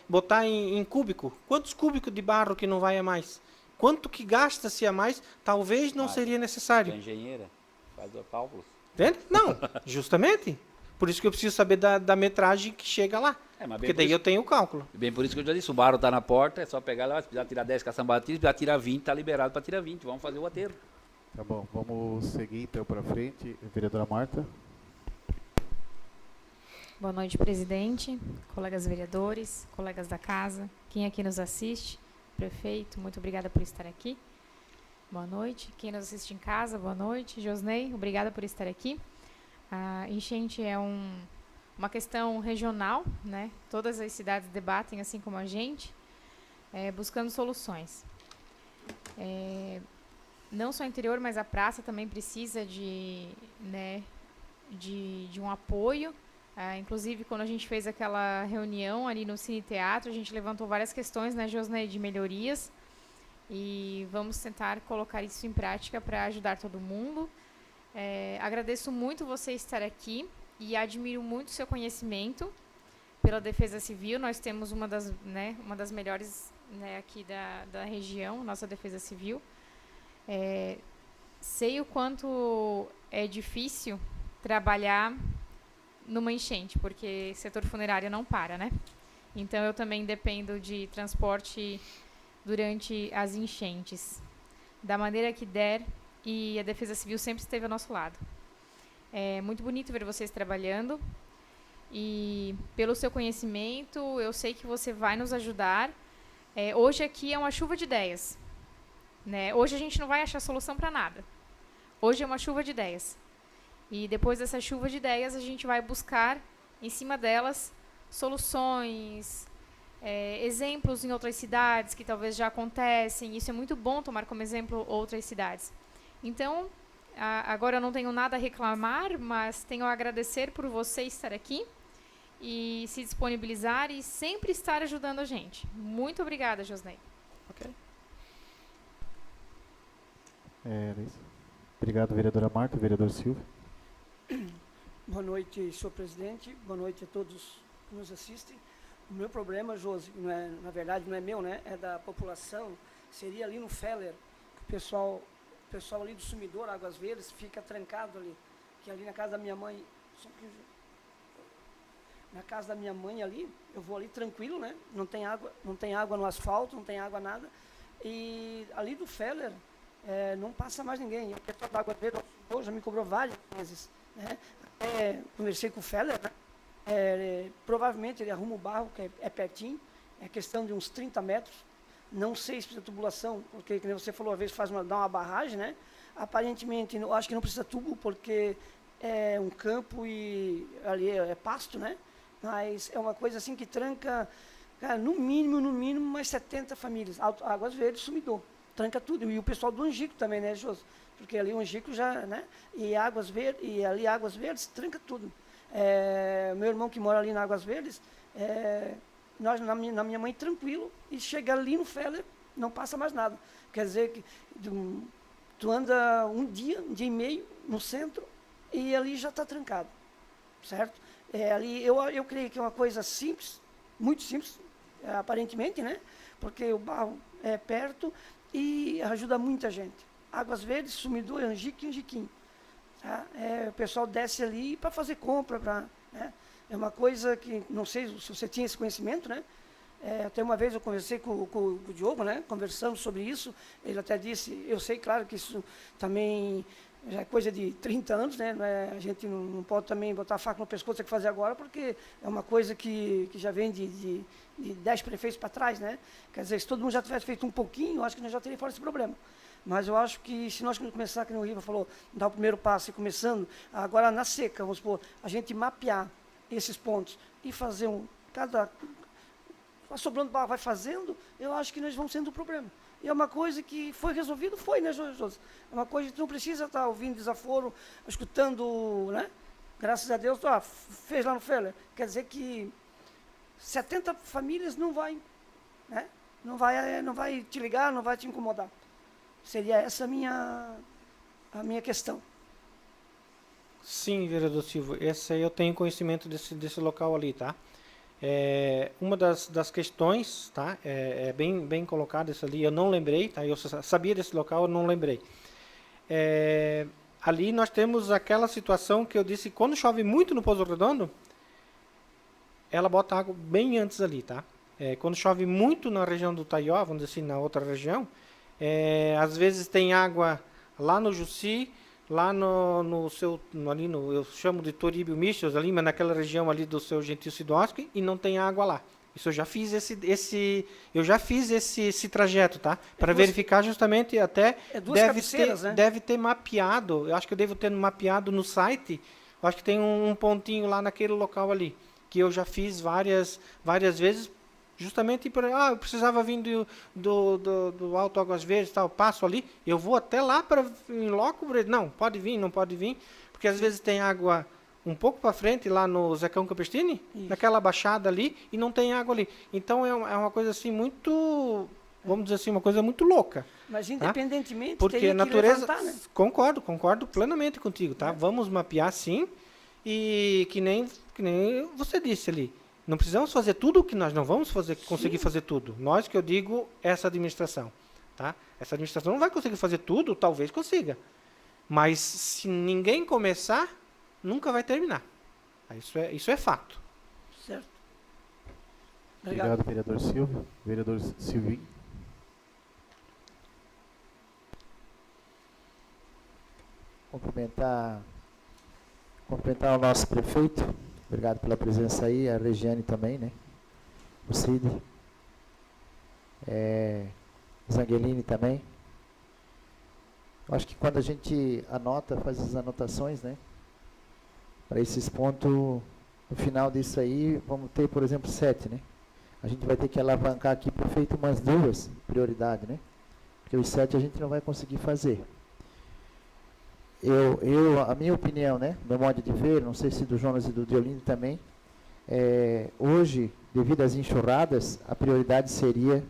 botar em cúbico. Quantos cúbicos de barro que não vai a mais? Quanto que gasta-se a mais? Talvez não seria Você é necessário. engenheira, faz os cálculos. Entende? Não, justamente. Por isso que eu preciso saber da metragem que chega lá. Mas bem Porque por daí isso- eu tenho o cálculo. Bem por isso que eu já disse, o barro está na porta, é só pegar lá, se precisar tirar 10 caçambatis, se precisar tirar 20, está liberado para tirar 20, vamos fazer o aterro. Tá bom, vamos seguir então para frente. Vereadora Marta. Boa noite, presidente, colegas vereadores, colegas da casa, quem aqui nos assiste, prefeito, muito obrigada por estar aqui. Boa noite. Quem nos assiste em casa, boa noite. Josnei, obrigada por estar aqui. A enchente é uma questão regional, né? Todas as cidades debatem, assim como a gente, buscando soluções. Não só o interior, mas a praça também precisa de um apoio. Inclusive, quando a gente fez aquela reunião ali no Cine Teatro, a gente levantou várias questões, né, Josnei, de melhorias. E vamos tentar colocar isso em prática para ajudar todo mundo. Agradeço muito você estar aqui e admiro muito o seu conhecimento pela Defesa Civil. Nós temos uma das melhores, né, aqui da região, nossa Defesa Civil. Sei o quanto é difícil trabalhar numa enchente, porque setor funerário não para, né? Então, eu também dependo de transporte durante as enchentes, da maneira que der, e a Defesa Civil sempre esteve ao nosso lado. É muito bonito ver vocês trabalhando, e pelo seu conhecimento, eu sei que você vai nos ajudar. Hoje aqui é uma chuva de ideias, né? Hoje a gente não vai achar solução para nada. Hoje é uma chuva de ideias. E depois dessa chuva de ideias, a gente vai buscar, em cima delas, soluções, exemplos em outras cidades que talvez já acontecem. Isso é muito bom tomar como exemplo outras cidades. Então, agora eu não tenho nada a reclamar, mas tenho a agradecer por você estar aqui e se disponibilizar e sempre estar ajudando a gente. Muito obrigada, Josnei. Era isso. Obrigado, vereadora Marta, vereador Silvio. Boa noite, senhor presidente. Boa noite a todos que nos assistem. O meu problema, Josi, não é, na verdade não é meu, né? É da população. Seria ali no Feller, que o pessoal ali do Sumidor, Águas Verdes, fica trancado ali. Que ali na casa da minha mãe, na casa da minha mãe ali, eu vou ali tranquilo, né? Não tem água no asfalto, não tem água nada. E ali do Feller, não passa mais ninguém. O pessoal da Água Verde já me cobrou várias vezes, né? Conversei com o Feller, né? Provavelmente ele arruma o barro, que é pertinho, é questão de uns 30 metros. Não sei se precisa de tubulação, porque, como você falou, às vezes dá uma barragem, né? Aparentemente, eu acho que não precisa tubo, porque é um campo e ali é pasto, né? Mas é uma coisa assim que tranca, cara, no mínimo, mais 70 famílias. Águas Verdes, Sumidor, tranca tudo. E o pessoal do Angico também, né, José? Porque ali o Angico já, né? E ali Águas Verdes, tranca tudo. Meu irmão que mora ali na Águas Verdes, nós na minha mãe tranquilo, e chega ali no Feller, não passa mais nada. Quer dizer que tu anda um dia e meio no centro, e ali já está trancado, certo? Ali eu creio que é uma coisa simples, muito simples, aparentemente, né? Porque o barro é perto e ajuda muita gente. Águas Verdes, Sumidor, Angico e Angiquinho. Tá? O pessoal desce ali para fazer compra, né? É uma coisa que, não sei se você tinha esse conhecimento, né? Até uma vez eu conversei com o Diogo, né? Conversamos sobre isso, ele até disse, eu sei, claro, que isso também já é coisa de 30 anos, né? A gente não pode também botar a faca no pescoço, tem que fazer agora, porque é uma coisa que já vem de 10 prefeitos para trás, né? Quer dizer, se todo mundo já tivesse feito um pouquinho, eu acho que nós já teríamos fora esse problema. Mas eu acho que se nós começar, que o Riva falou, dar o primeiro passo e começando, agora na seca, vamos supor, a gente mapear esses pontos e fazer sobrando barro vai fazendo, eu acho que nós vamos sendo o problema. E é uma coisa que foi resolvido, né, José? É uma coisa que tu não precisa estar ouvindo desaforo, escutando, né? Graças a Deus, fez lá no Feller. Quer dizer que 70 famílias não vai, né? Não vai te ligar, não vai te incomodar. Seria essa a minha questão. Sim, vereador Silva, esse aí eu tenho conhecimento desse local ali, tá? Uma das questões, tá? Bem colocado isso ali, eu não lembrei, tá? Eu sabia desse local, eu não lembrei. Ali nós temos aquela situação que eu disse, quando chove muito no Pouso Redondo, ela bota água bem antes ali, tá? Quando chove muito na região do Taió, vamos dizer assim, na outra região, às vezes tem água lá no Jussi, lá ali eu chamo de Toribio Michels ali, mas naquela região ali do seu Gentil Sidorski, e não tem água lá. Isso eu já fiz esse trajeto, tá? Para verificar justamente até deve ter mapeado, eu acho que eu devo ter mapeado no site, eu acho que tem um pontinho lá naquele local ali, que eu já fiz várias vezes, justamente eu precisava vir do Alto Águas Verdes, tal, passo ali, eu vou até lá para em loco, não pode vir, porque às vezes tem água um pouco para frente, lá no Zecão Campestini, naquela baixada ali, e não tem água ali. Então é uma coisa assim muito, vamos dizer assim, uma coisa muito louca. Mas independentemente, porque a natureza, levantar, né? Concordo plenamente contigo, tá? Vamos mapear sim, e que nem você disse ali, não precisamos fazer tudo, que nós não vamos conseguir fazer tudo. Nós, que eu digo, essa administração. Tá? Essa administração não vai conseguir fazer tudo, talvez consiga. Mas se ninguém começar, nunca vai terminar. Isso é fato. Certo. Obrigado, vereador Silvio. Vereador Silvinho. Cumprimentar o nosso prefeito. Obrigado pela presença aí, a Regiane também, né? O Cid. Zangelini também. Eu acho que quando a gente faz as anotações, né? Para esses pontos, no final disso aí, vamos ter, por exemplo, 7, né? A gente vai ter que alavancar aqui, prefeito, umas 2 prioridades, né? Porque os 7 a gente não vai conseguir fazer. A minha opinião, né, meu modo de ver, não sei se do Jonas e do Deolindo também, Hoje, devido às enxurradas, a prioridade seria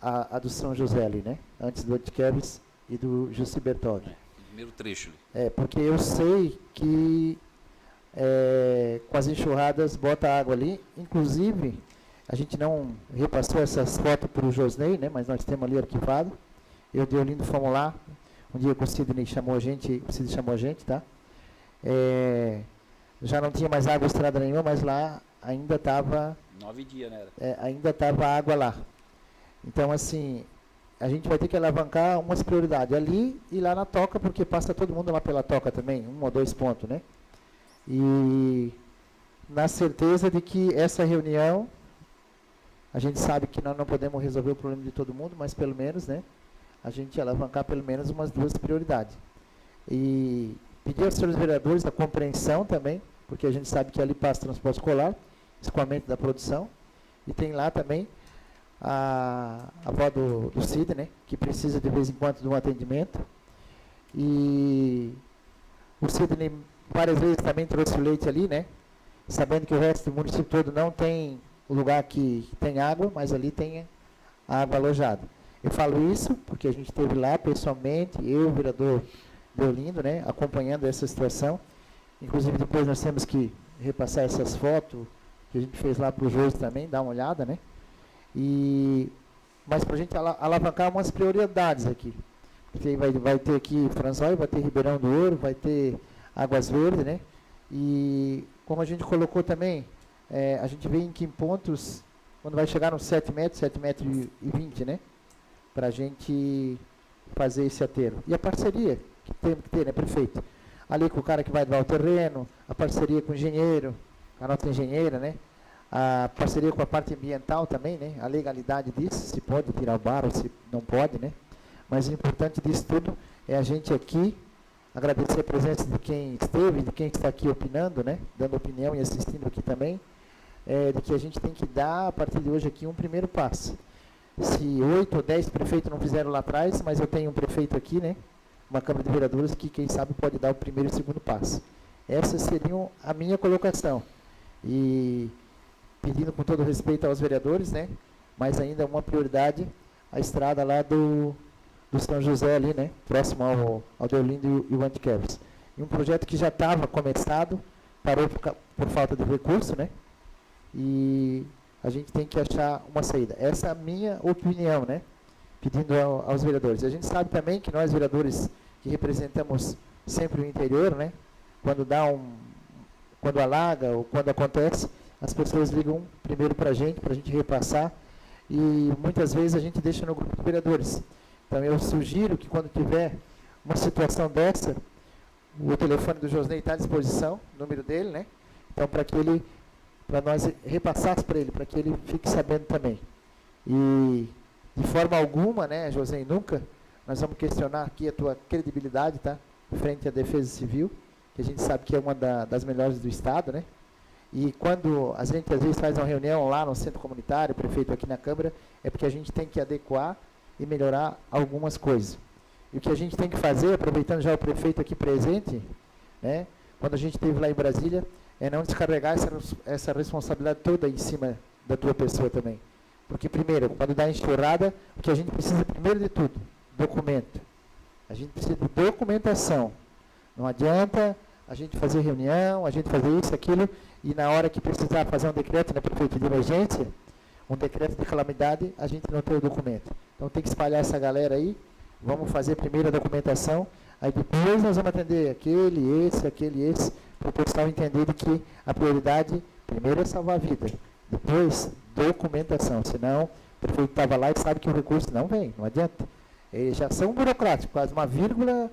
a do São José ali, né? Antes do Antiquebres e do Jussi Bertoldi. Primeiro trecho ali. Porque eu sei que com as enxurradas bota água ali. Inclusive, a gente não repassou essas fotos para o Josnei, né? Mas nós temos ali arquivado. Eu e o Deolindo fomos lá. Um dia que o Sidney chamou a gente, tá? Já não tinha mais água estrada nenhuma, mas lá ainda estava... 9 dias, né? Ainda estava água lá. Então, assim, a gente vai ter que alavancar umas prioridades ali e lá na toca, porque passa todo mundo lá pela toca também, 1 ou 2 pontos, né? E na certeza de que essa reunião, a gente sabe que nós não podemos resolver o problema de todo mundo, mas pelo menos, né, a gente alavancar pelo menos umas 2 prioridades. E pedir aos senhores vereadores a compreensão também, porque a gente sabe que ali passa transporte escolar, escoamento da produção, e tem lá também a avó do Cid, né, que precisa de vez em quando de um atendimento. E o Sidney várias vezes também trouxe o leite ali, né, sabendo que o resto do município todo não tem lugar que tem água, mas ali tem a água alojada. Eu falo isso porque a gente esteve lá pessoalmente, eu, o vereador Deolindo, né, acompanhando essa situação. Inclusive depois nós temos que repassar essas fotos que a gente fez lá para o Jorge também, dar uma olhada, né. Mas para a gente alavancar umas prioridades aqui. Porque vai ter aqui Franzói, vai ter Ribeirão do Ouro, vai ter Águas Verdes, né? E como a gente colocou também, a gente vê em que pontos, quando vai chegar nos 7 metros e 20, né? Para a gente fazer esse aterro. E a parceria que temos que ter, né, prefeito? Ali com o cara que vai dar o terreno, a parceria com o engenheiro, a nossa engenheira, né? A parceria com a parte ambiental também, né? A legalidade disso, se pode tirar o barro, se não pode, né? Mas o importante disso tudo é a gente aqui agradecer a presença de quem esteve, de quem está aqui opinando, né? Dando opinião e assistindo aqui também, de que a gente tem que dar, a partir de hoje aqui, um primeiro passo. Se 8 ou 10 prefeitos não fizeram lá atrás, mas eu tenho um prefeito aqui, né? Uma Câmara de Vereadores que, quem sabe, pode dar o primeiro e o segundo passo. Essa seria a minha colocação. E pedindo com todo respeito aos vereadores, né? Mas ainda uma prioridade, a estrada lá do São José ali, né? Próximo ao Deolindo e o Antiquebres. E um projeto que já estava começado, parou por falta de recurso, né? E a gente tem que achar uma saída. Essa é a minha opinião, né? Pedindo aos vereadores. A gente sabe também que nós, vereadores, que representamos sempre o interior, né? Quando alaga ou quando acontece, as pessoas ligam primeiro para a gente repassar, e muitas vezes a gente deixa no grupo de vereadores. Então eu sugiro que quando tiver uma situação dessa, o telefone do Josnei está à disposição, o número dele, né? Então para nós repassar para ele, para que ele fique sabendo também. E de forma alguma, né, Josnei, nunca nós vamos questionar aqui a tua credibilidade, tá? Frente à Defesa Civil, que a gente sabe que é uma das melhores do Estado, né? E quando a gente às vezes faz uma reunião lá no centro comunitário, o prefeito aqui na Câmara, é porque a gente tem que adequar e melhorar algumas coisas. E o que a gente tem que fazer, aproveitando já o prefeito aqui presente, né, quando a gente esteve lá em Brasília, é não descarregar essa responsabilidade toda em cima da tua pessoa também. Porque, primeiro, quando dá enxurrada, o que a gente precisa, primeiro de tudo, documento. A gente precisa de documentação. Não adianta a gente fazer reunião, a gente fazer isso, aquilo, e na hora que precisar fazer um decreto, né, prefeito, de emergência, um decreto de calamidade, a gente não tem o documento. Então tem que espalhar essa galera aí, vamos fazer primeiro a documentação, aí depois nós vamos atender aquele, esse, para o pessoal entender de que a prioridade, primeiro é salvar a vida, depois documentação, senão o prefeito estava lá e sabe que o recurso não vem, não adianta. Eles já são burocráticos, quase uma vírgula,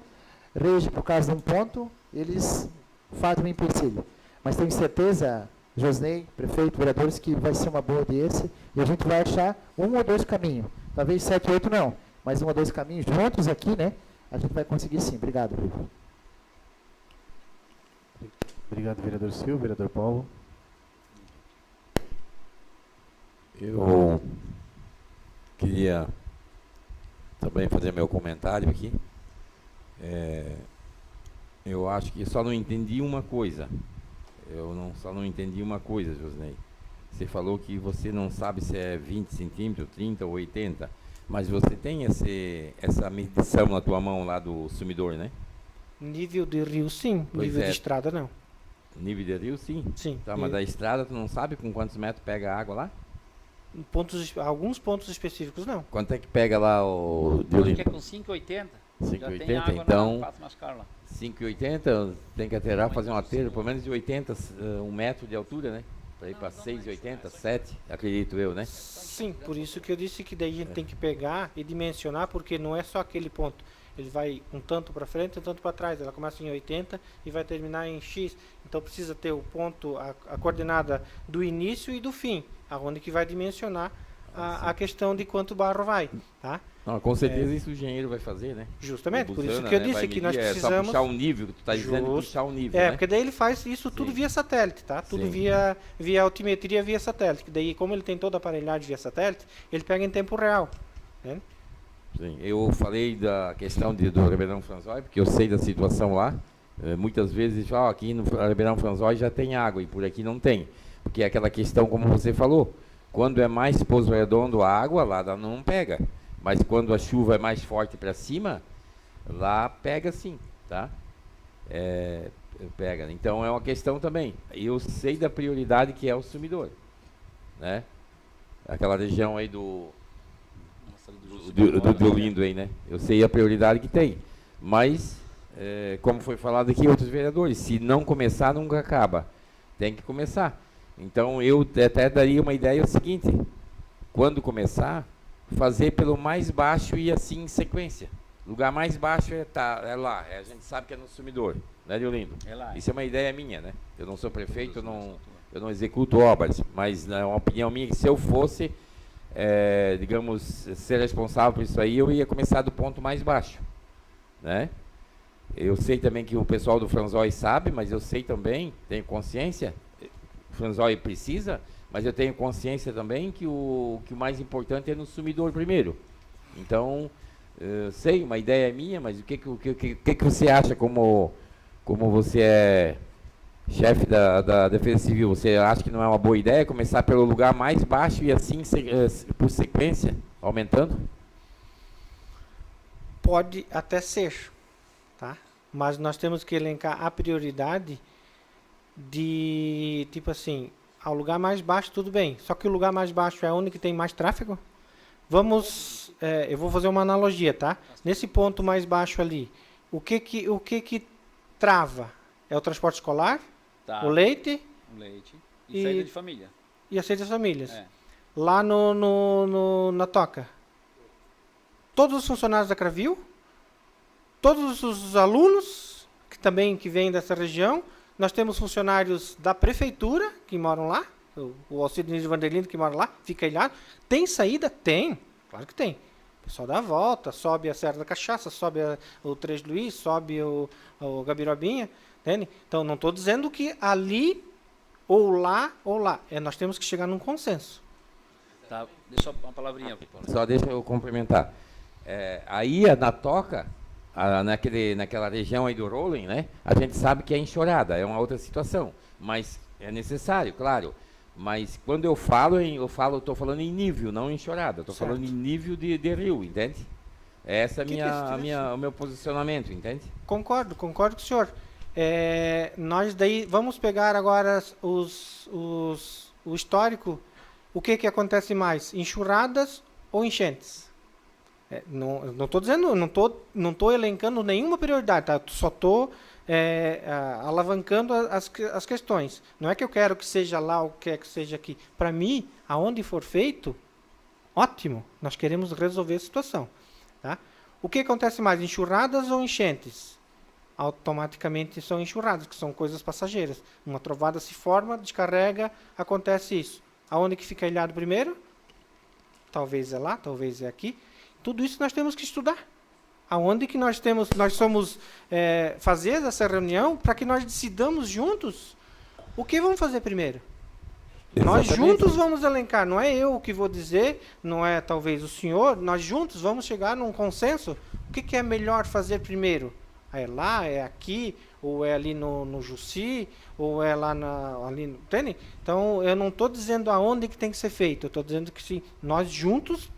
rege por causa de um ponto, eles fazem um empecilho. Mas tenho certeza, Josnei, prefeito, vereadores, que vai ser uma boa audiência e a gente vai achar 1 ou 2 caminhos. Talvez 7, 8 não, mas 1 ou 2 caminhos juntos aqui, né? A gente vai conseguir sim. Obrigado, Vivo. Obrigado, vereador Silvio, vereador Paulo. Eu queria também fazer meu comentário aqui. Eu acho que só não entendi uma coisa. Só não entendi uma coisa, Josnei. Você falou que você não sabe se é 20 centímetros, 30 ou 80, mas você tem essa medição na tua mão lá do sumidor, né? Nível de rio, sim. Pois Nível é. de estrada, não. Nível de rio, sim. Sim. Tá, mas da estrada tu não sabe com quantos metros pega a água lá? Alguns pontos específicos, não. Quanto é que pega lá o Acho que Deolinda? é com 5,80. Já tem 5,80, água então na Passo Mascar lá. 5,80 tem que aterrar, fazer um aterro, pelo menos de 80, 1 metro de altura, né? Para ir para 6,80, 7, acredito eu, né? Sim, por isso que eu disse que daí a gente tem que pegar e dimensionar, porque não é só aquele ponto. Ele vai um tanto para frente e um tanto para trás. Ela começa em 80 e vai terminar em X. Então precisa ter o ponto, a coordenada do início e do fim, aonde que vai dimensionar a questão de quanto barro vai, tá? Não, com certeza isso o engenheiro vai fazer, né? Justamente, por isso Busana, que eu né? disse Vai que nós medir, precisamos... É só puxar o nível, que tu tá dizendo, Justo. puxar o nível, É, né? porque daí ele faz isso tudo Sim. via satélite, tá? Tudo Sim. via altimetria, via satélite. Que daí, como ele tem toda a aparelhagem via satélite, ele pega em tempo real, né? Sim, eu falei da questão do Ribeirão Franzói, porque eu sei da situação lá. Muitas vezes, aqui no Ribeirão Franzói já tem água e por aqui não tem. Porque é aquela questão, como você falou, quando é mais Pouso Redondo a água, lá não pega. Mas quando a chuva é mais forte para cima, lá pega sim, tá? Pega. Então é uma questão também. Eu sei da prioridade que é o sumidor, né? Aquela região aí do Deolindo aí, né? Eu sei a prioridade que tem. Mas, como foi falado aqui, outros vereadores, se não começar, nunca acaba. Tem que começar. Então, eu até daria uma ideia o seguinte, quando começar, fazer pelo mais baixo e assim em sequência. O lugar mais baixo é lá, a gente sabe que é no sumidor, né, Deolindo? É lá. Isso é uma ideia minha, né? Eu não sou prefeito, eu não executo obras, mas é uma opinião minha que se eu fosse, digamos, ser responsável por isso aí, eu ia começar do ponto mais baixo, né? Eu sei também que o pessoal do Franzói sabe, mas eu sei também, tenho consciência, o Franzói precisa, mas eu tenho consciência também que o mais importante é no sumidor primeiro. Então, sei, uma ideia é minha, mas o que você acha como você é chefe da Defesa Civil? Você acha que não é uma boa ideia começar pelo lugar mais baixo e assim por sequência, aumentando? Pode até ser, tá? Mas nós temos que elencar a prioridade de, tipo assim, ao lugar mais baixo tudo bem, só que o lugar mais baixo é onde que tem mais tráfego? Vamos, eu vou fazer uma analogia, tá? Nesse ponto mais baixo ali, o que trava? É o transporte escolar, Tá. o leite O leite E- saída de família. e as das famílias. É. Lá na toca, todos os funcionários da Cravil, todos os alunos que vêm dessa região, nós temos funcionários da prefeitura que moram lá, o Alcides de Vanderlindo que mora lá, fica ilhado. Tem saída? Tem, claro que tem. O pessoal dá a volta, sobe a Serra da Cachaça, sobe o Três Luiz, sobe o Gabirobinha, entende? Então não estou dizendo que ali ou lá. Nós temos que chegar num consenso. Tá. Deixa uma palavrinha. Só deixa eu complementar. Aí na toca, naquela região aí do Rolling, né? A gente sabe que é enxurrada, é uma outra situação, mas é necessário, claro. Mas quando eu falo, estou falando em nível, não em enxurrada. Estou Certo. falando em nível de rio, entende? Essa é Que o meu posicionamento, entende? Concordo com o senhor. Nós daí vamos pegar agora o histórico. O que acontece mais? Enxurradas ou enchentes? Não estou dizendo, não estou elencando nenhuma prioridade, tá? Só estou alavancando as questões. Não é que eu quero que seja lá ou quer que seja aqui. Para mim, aonde for feito, ótimo. Nós queremos resolver a situação, tá? O que acontece mais, enxurradas ou enchentes? Automaticamente são enxurradas, que são coisas passageiras. Uma trovada se forma, descarrega, acontece isso. Aonde que fica ilhado primeiro? Talvez é lá, talvez é aqui. Tudo isso nós temos que estudar. Aonde que nós somos fazer essa reunião para que nós decidamos juntos o que vamos fazer primeiro. Nós juntos vamos elencar, não é eu que vou dizer, não é talvez o senhor, nós juntos vamos chegar num consenso. O que é melhor fazer primeiro? é lá, é aqui, ou é ali no Jussi, ou é lá ali no Tênis. Então, eu não estou dizendo aonde que tem que ser feito, eu estou dizendo que se nós juntos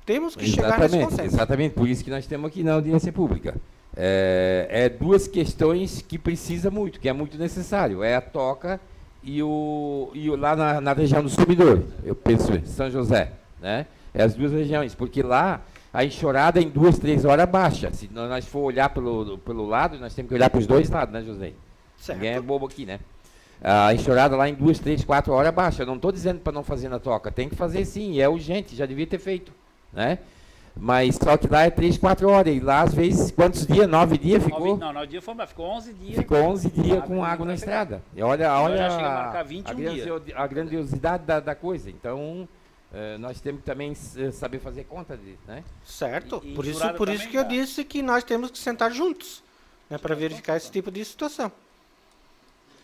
temos que chegar nesse consenso. Exatamente, por isso que nós temos aqui na audiência pública. É duas questões que precisa muito, que é muito necessário, é a toca e o lá na região do Sumidor, eu penso, São José, né? É as duas regiões, porque lá a enxurrada em 2, 3 horas baixa. Se nós for olhar pelo lado, nós temos que olhar para os dois lados, né, José? Certo. Ninguém é bobo aqui, né? A enxurrada lá em 2, 3, 4 horas baixa. Eu não estou dizendo para não fazer na toca, tem que fazer sim, é urgente, já devia ter feito, né? Mas só que lá é 3, 4 horas, e lá às vezes, quantos dias? 9 dias ficou? 9 dias ficou 11 dias. Ficou 11 dias com água na estrada. E olha já chega a marcar 21 dias. A grandiosidade da coisa. Então, nós temos que também saber fazer conta disso, né? Certo. E por enxurrada isso também que eu dá. disse que nós temos que sentar juntos, né, para verificar esse tipo de situação.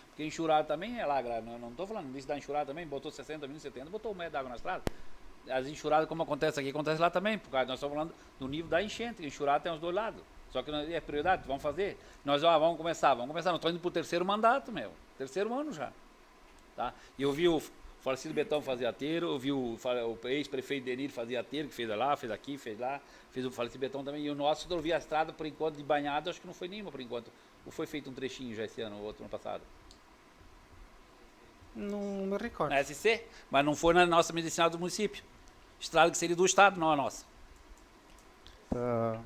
Porque enxurrada também é lá, não estou falando disso da enxurrada também, botou 60 minutos, 70, botou 1 metro d'água na estrada. As enxurradas, como acontece aqui, acontece lá também, porque nós estamos falando do nível da enchente, enxurrada tem os dois lados. Só que é prioridade, vamos fazer. Nós vamos começar, nós estamos indo para o 3º mandato, terceiro ano já. Tá? E eu vi o falecido Betão fazer ateiro, eu vi o ex-prefeito Denir fazer ateiro, que fez lá, fez aqui, fez lá, fez o falecido Betão também, e o nosso, eu vi a estrada, por enquanto, de banhado, acho que não foi nenhuma, por enquanto. Ou foi feito um trechinho já esse ano, ou outro ano passado. Não me recordo. Na SC, mas não foi na nossa medicinal do município. Estrada que seria do Estado, não a nossa. Tá.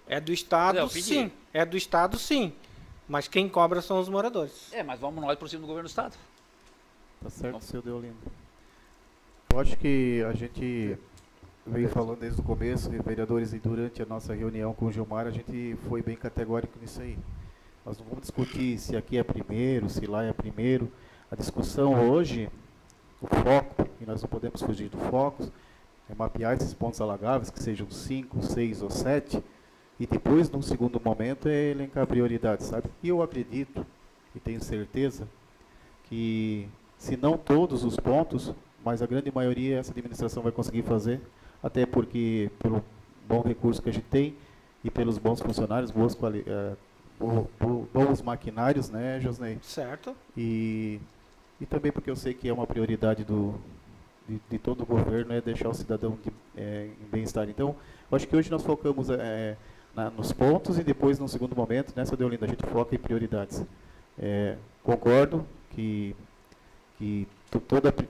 É do Estado, Eu pedi. sim. É do Estado, sim. Mas quem cobra são os moradores. Mas vamos nós por cima do governo do Estado. Tá certo, seu Deolindo. Eu acho que a gente veio falando desde o começo, vereadores, e durante a nossa reunião com o Gilmar, a gente foi bem categórico nisso aí. Nós não vamos discutir se aqui é primeiro, se lá é primeiro. A discussão hoje, o foco, e nós não podemos fugir do foco, é mapear esses pontos alagáveis, que sejam 5, 6 ou 7, e depois, num segundo momento, é elencar prioridades, sabe? E eu acredito, e tenho certeza, que se não todos os pontos, mas a grande maioria essa administração vai conseguir fazer, até porque pelo bom recurso que a gente tem e pelos bons funcionários, bons maquinários, né, Josnei? Certo. E também porque eu sei que é uma prioridade de todo o governo, é deixar o cidadão em bem-estar. Então, eu acho que hoje nós focamos nos pontos e depois, num segundo momento, nessa Deolinda, a gente foca em prioridades. Concordo que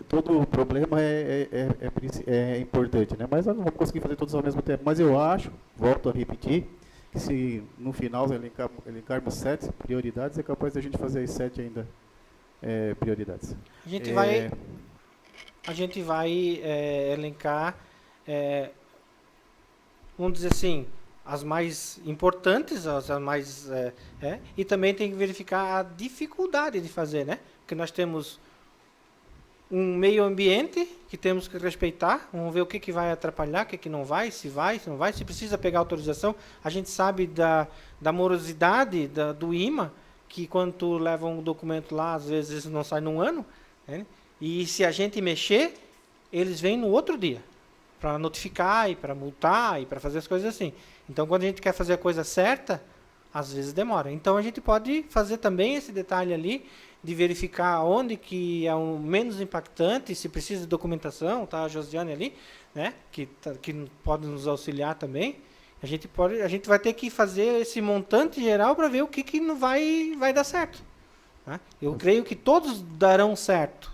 todo o problema é importante, né? Mas nós não vamos conseguir fazer todos ao mesmo tempo. Mas eu acho, volto a repetir, que se no final elencarmos 7 prioridades, é capaz de a gente fazer as 7 ainda prioridades. A gente vai elencar, vamos dizer assim, as mais importantes, as mais e também tem que verificar a dificuldade de fazer, né? Porque nós temos um meio ambiente que temos que respeitar, vamos ver o que vai atrapalhar, o que não vai, se não vai, se precisa pegar autorização. A gente sabe da morosidade do IMA, que quando tu leva um documento lá, às vezes não sai num ano, né? E se a gente mexer, eles vêm no outro dia, para notificar e para multar e para fazer as coisas assim. Então, quando a gente quer fazer a coisa certa, às vezes demora. Então, a gente pode fazer também esse detalhe ali, de verificar onde que é o menos impactante, se precisa de documentação, tá a Josiane ali, né, que pode nos auxiliar também. A gente vai ter que fazer esse montante geral para ver o que não vai dar certo. Tá? Eu creio que todos darão certo.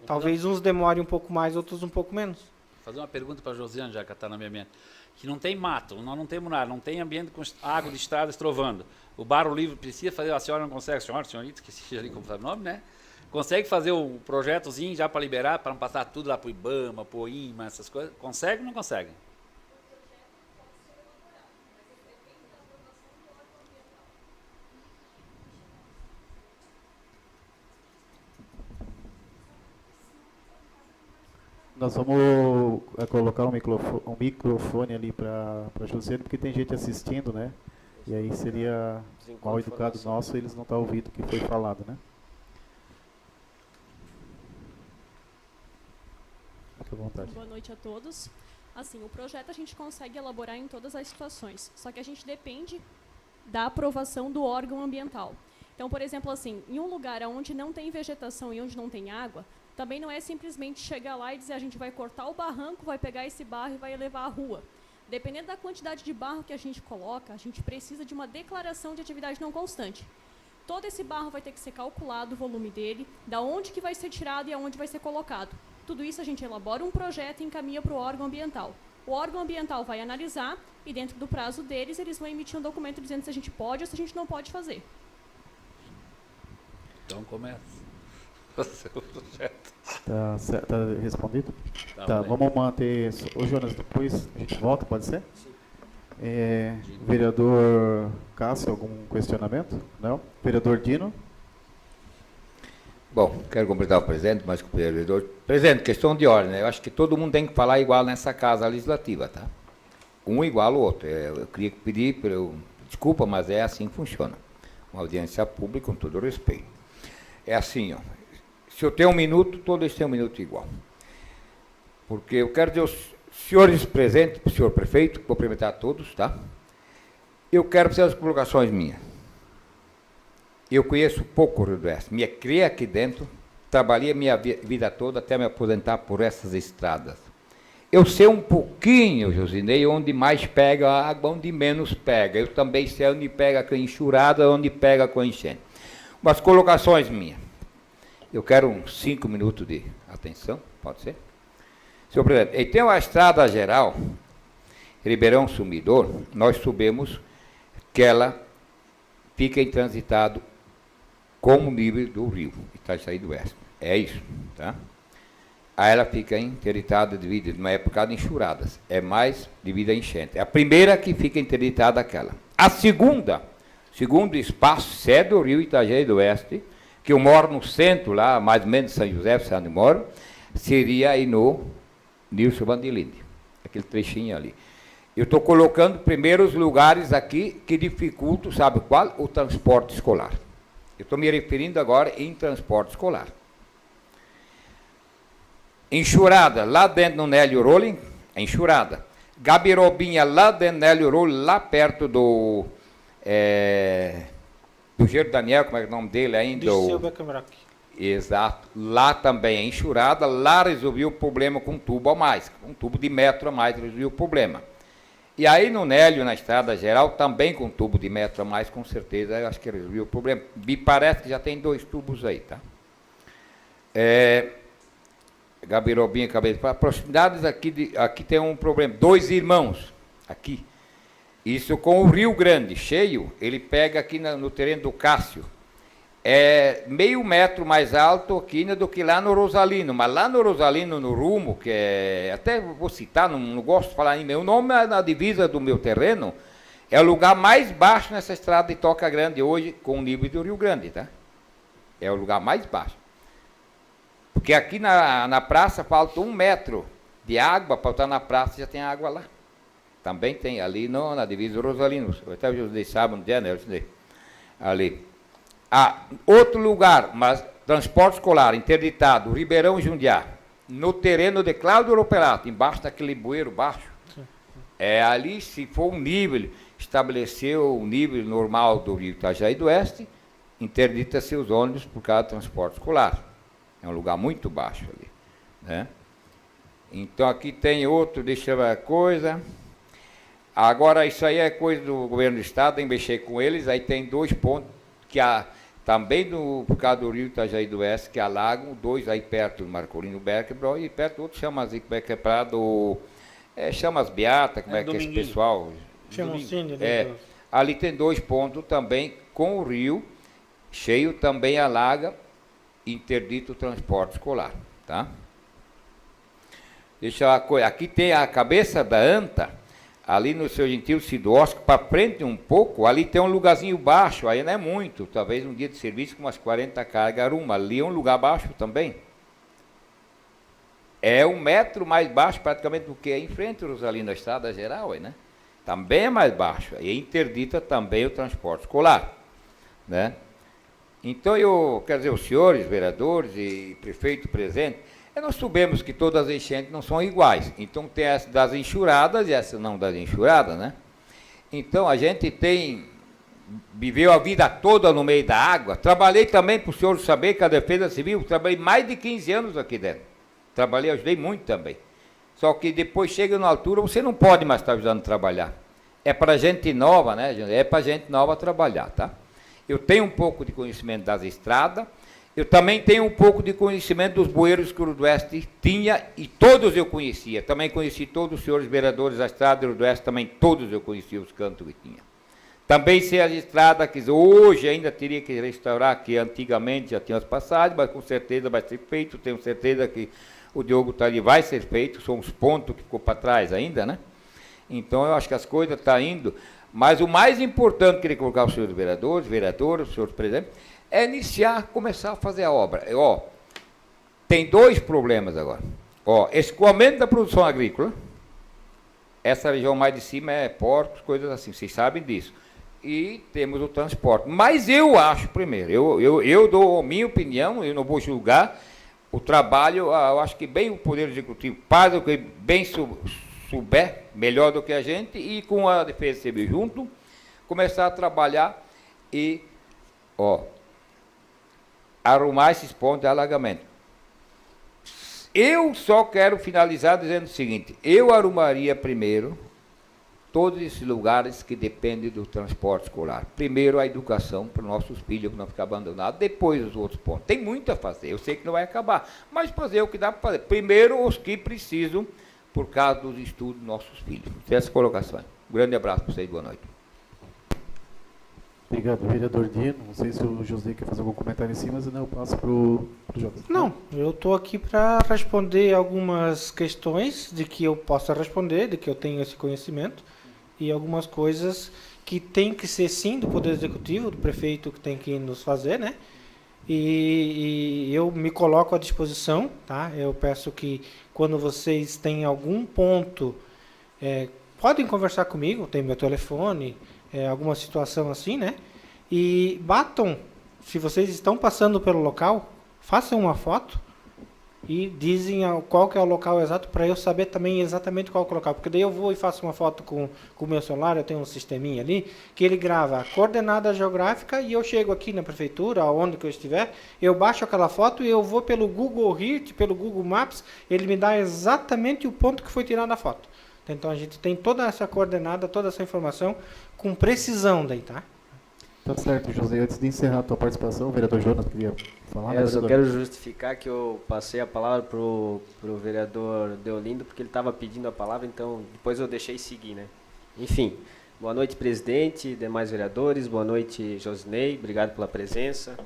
Talvez uns demorem um pouco mais, outros um pouco menos. Vou fazer uma pergunta para a Josiane, já que está na minha mente. Que não tem mato, nós não temos nada, não tem ambiente com água de estrada estrovando. O Barro Livre precisa fazer, a senhora não consegue, senhorita, que seja ali como sabe o nome, né? Consegue fazer o projetozinho já para liberar, para não passar tudo lá para o IBAMA, para o IMA, essas coisas? Consegue ou não consegue? Nós vamos colocar um microfone ali para a Josiane, porque tem gente assistindo, né? E aí seria mal educado nosso eles não estão ouvindo o que foi falado, né? Fique à vontade. Boa noite a todos. Assim, o projeto a gente consegue elaborar em todas as situações, só que a gente depende da aprovação do órgão ambiental. Então, por exemplo, assim, em um lugar onde não tem vegetação e onde não tem água, também não é simplesmente chegar lá e dizer a gente vai cortar o barranco, vai pegar esse barro e vai levar à rua. Dependendo da quantidade de barro que a gente coloca, a gente precisa de uma declaração de atividade não constante. Todo esse barro vai ter que ser calculado, o volume dele, da onde que vai ser tirado e aonde vai ser colocado. Tudo isso a gente elabora um projeto e encaminha para o órgão ambiental. O órgão ambiental vai analisar e, dentro do prazo deles, eles vão emitir um documento dizendo se a gente pode ou se a gente não pode fazer. Então começa o seu projeto. Tá respondido? Tá, vamos manter. Ô Jonas, depois a gente volta, pode ser? Vereador Cássio, algum questionamento? Não? Vereador Dino? Bom, quero cumprimentar o presidente, mas com o vereador. Presidente, questão de ordem, né? Eu acho que todo mundo tem que falar igual nessa casa legislativa, tá? Um igual ao outro. Eu queria pedir, desculpa, mas é assim que funciona. Uma audiência pública, com todo respeito. É assim, ó. Se eu tenho um minuto, todos têm um minuto igual. Porque eu quero dizer aos senhores presentes, para o senhor prefeito, cumprimentar a todos, tá? Eu quero fazer as colocações minhas. Eu conheço pouco o Rio do Oeste. Me criei aqui dentro, trabalhei a minha vida toda até me aposentar por essas estradas. Eu sei um pouquinho, Josinei, onde mais pega a água, onde menos pega. Eu também sei onde pega com a enxurrada, onde pega com a enchente. Umas colocações minhas. Eu quero uns 5 minutos de atenção, pode ser? Senhor presidente, e tem uma estrada geral, Ribeirão Sumidor, nós sabemos que ela fica intransitado com o nível do rio Itajaí do Oeste. É isso, tá? Aí ela fica interditada devido, não é por causa de enxurradas, é mais devido à enchente. É a primeira que fica interditada aquela. A segunda, segundo espaço, se é do rio Itajaí do Oeste, que eu moro no centro lá, mais ou menos São José, onde eu moro, seria aí no Nilson Vandelinde, aquele trechinho ali. Eu estou colocando primeiro os lugares aqui que dificultam, sabe qual? O transporte escolar. Eu estou me referindo agora em transporte escolar. Enxurrada, lá dentro do Nélio Rolling, é enxurrada. Gabirobinha, lá dentro do Nélio Rolling, lá perto do Gero Daniel, como é o nome dele ainda? Exato. Lá também é enxurrada, lá resolveu o problema com um tubo a mais, um tubo de metro a mais resolveu o problema. E aí no Nélio, na estrada geral, também com um tubo de metro a mais, com certeza, eu acho que resolveu o problema. Me parece que já tem 2 tubos aí, tá? Gabirobinha, acabei de falar. Proximidades aqui tem um problema. 2 irmãos, aqui. Isso com o Rio Grande, cheio, ele pega aqui no terreno do Cássio. É meio metro mais alto aqui do que lá no Rosalino, mas lá no Rosalino, no rumo, que é, até vou citar, não gosto de falar em meu nome, mas na divisa do meu terreno, é o lugar mais baixo nessa estrada de Toca Grande hoje, com o nível do Rio Grande, tá? É o lugar mais baixo. Porque aqui na praça falta 1 metro de água, para estar na praça já tem água lá. Também tem ali na divisa do Rosalino, até vocês sabem onde é, né? Ali. Outro lugar, mas transporte escolar, interditado, Ribeirão Jundiá, no terreno de Cláudio Ropelato, embaixo daquele bueiro baixo. Ali, se for um nível, estabeleceu o nível normal do Rio Itajaí do Oeste, interdita seus ônibus por causa do transporte escolar. É um lugar muito baixo ali, né? Então aqui tem outro, deixa eu ver a coisa. Agora isso aí é coisa do governo do estado, tem que mexer com eles, aí tem 2 pontos que também por causa do rio Itajaí do Oeste, que alagam, 2 aí perto do Marcolino Berkebro, e perto outro chama assim, como é que é para do... chama as Beata, como é que é esse pessoal? Chama o Cine, ali tem 2 pontos também com o rio, cheio também alaga, interdito o transporte escolar, tá? Deixa a coisa, aqui tem a cabeça da anta, ali no seu gentil Sidósco, para frente um pouco, ali tem um lugarzinho baixo, aí não é muito, talvez um dia de serviço com umas 40 cargas uma, ali é um lugar baixo também. É 1 metro mais baixo praticamente do que é em frente ao Rosalino, da estrada geral, aí, né? Também é mais baixo, e interdita também o transporte escolar, né? Então eu quero dizer, os senhores, vereadores e prefeito presente, nós sabemos que todas as enchentes não são iguais. Então tem essa das enxurradas e essa não das enxurradas, né? Então a gente tem viveu a vida toda no meio da água. Trabalhei também, para o senhor saber, que a Defesa Civil, trabalhei mais de 15 anos aqui dentro. Trabalhei, ajudei muito também. Só que depois chega numa altura, você não pode mais estar ajudando a trabalhar. É para gente nova, né? É para gente nova trabalhar, tá? Eu tenho um pouco de conhecimento das estradas, eu também tenho um pouco de conhecimento dos bueiros que o Rodoeste tinha, e todos eu conhecia. Também conheci todos os senhores vereadores da estrada do Rodoeste, também todos eu conhecia os cantos que tinha. Também sei as estradas que hoje ainda teria que restaurar, que antigamente já tinha as passagens, mas com certeza vai ser feito, tenho certeza que o Diogo está ali, vai ser feito, são os pontos que ficou para trás ainda, né? Então eu acho que as coisas estão indo, mas o mais importante que eu queria colocar os senhores vereadores, os senhores presidentes, é iniciar, começar a fazer a obra. Tem 2 problemas agora. Escoamento da produção agrícola, essa região mais de cima é portos, coisas assim, vocês sabem disso. E temos o transporte. Mas eu acho, primeiro, eu dou a minha opinião, eu não vou julgar o trabalho, eu acho que bem o Poder Executivo faz o que bem souber, melhor do que a gente, e com a Defesa Civil junto, começar a trabalhar e, arrumar esses pontos de alagamento. Eu só quero finalizar dizendo o seguinte, eu arrumaria primeiro todos esses lugares que dependem do transporte escolar. Primeiro a educação para os nossos filhos não ficar abandonados, depois os outros pontos. Tem muito a fazer, eu sei que não vai acabar, mas fazer o que dá para fazer. Primeiro os que precisam, por causa dos estudos dos nossos filhos. Essa colocação. Um grande abraço para vocês, boa noite. Obrigado, vereador Dino. Não sei se o José quer fazer algum comentário em cima, senão eu passo para o José. Não, eu estou aqui para responder algumas questões de que eu possa responder, de que eu tenho esse conhecimento, e algumas coisas que tem que ser sim do Poder Executivo, do prefeito que tem que nos fazer, né? E eu me coloco à disposição, tá? Eu peço que quando vocês têm algum ponto, podem conversar comigo, tem meu telefone, alguma situação assim, né? E batam, se vocês estão passando pelo local, façam uma foto e dizem qual que é o local exato para eu saber também exatamente qual é o local. Porque daí eu vou e faço uma foto com o meu celular, eu tenho um sisteminha ali, que ele grava a coordenada geográfica e eu chego aqui na prefeitura, aonde que eu estiver, eu baixo aquela foto e eu vou pelo Google Earth, pelo Google Maps, ele me dá exatamente o ponto que foi tirado da foto. Então a gente tem toda essa coordenada, toda essa informação com precisão daí, tá? Tá certo, José. Antes de encerrar a tua participação, o vereador Jonas queria falar. Eu só quero justificar que eu passei a palavra pro vereador Deolindo, porque ele estava pedindo a palavra, então depois eu deixei seguir, né? Enfim, boa noite, presidente, demais vereadores, boa noite, Josinei, obrigado pela presença.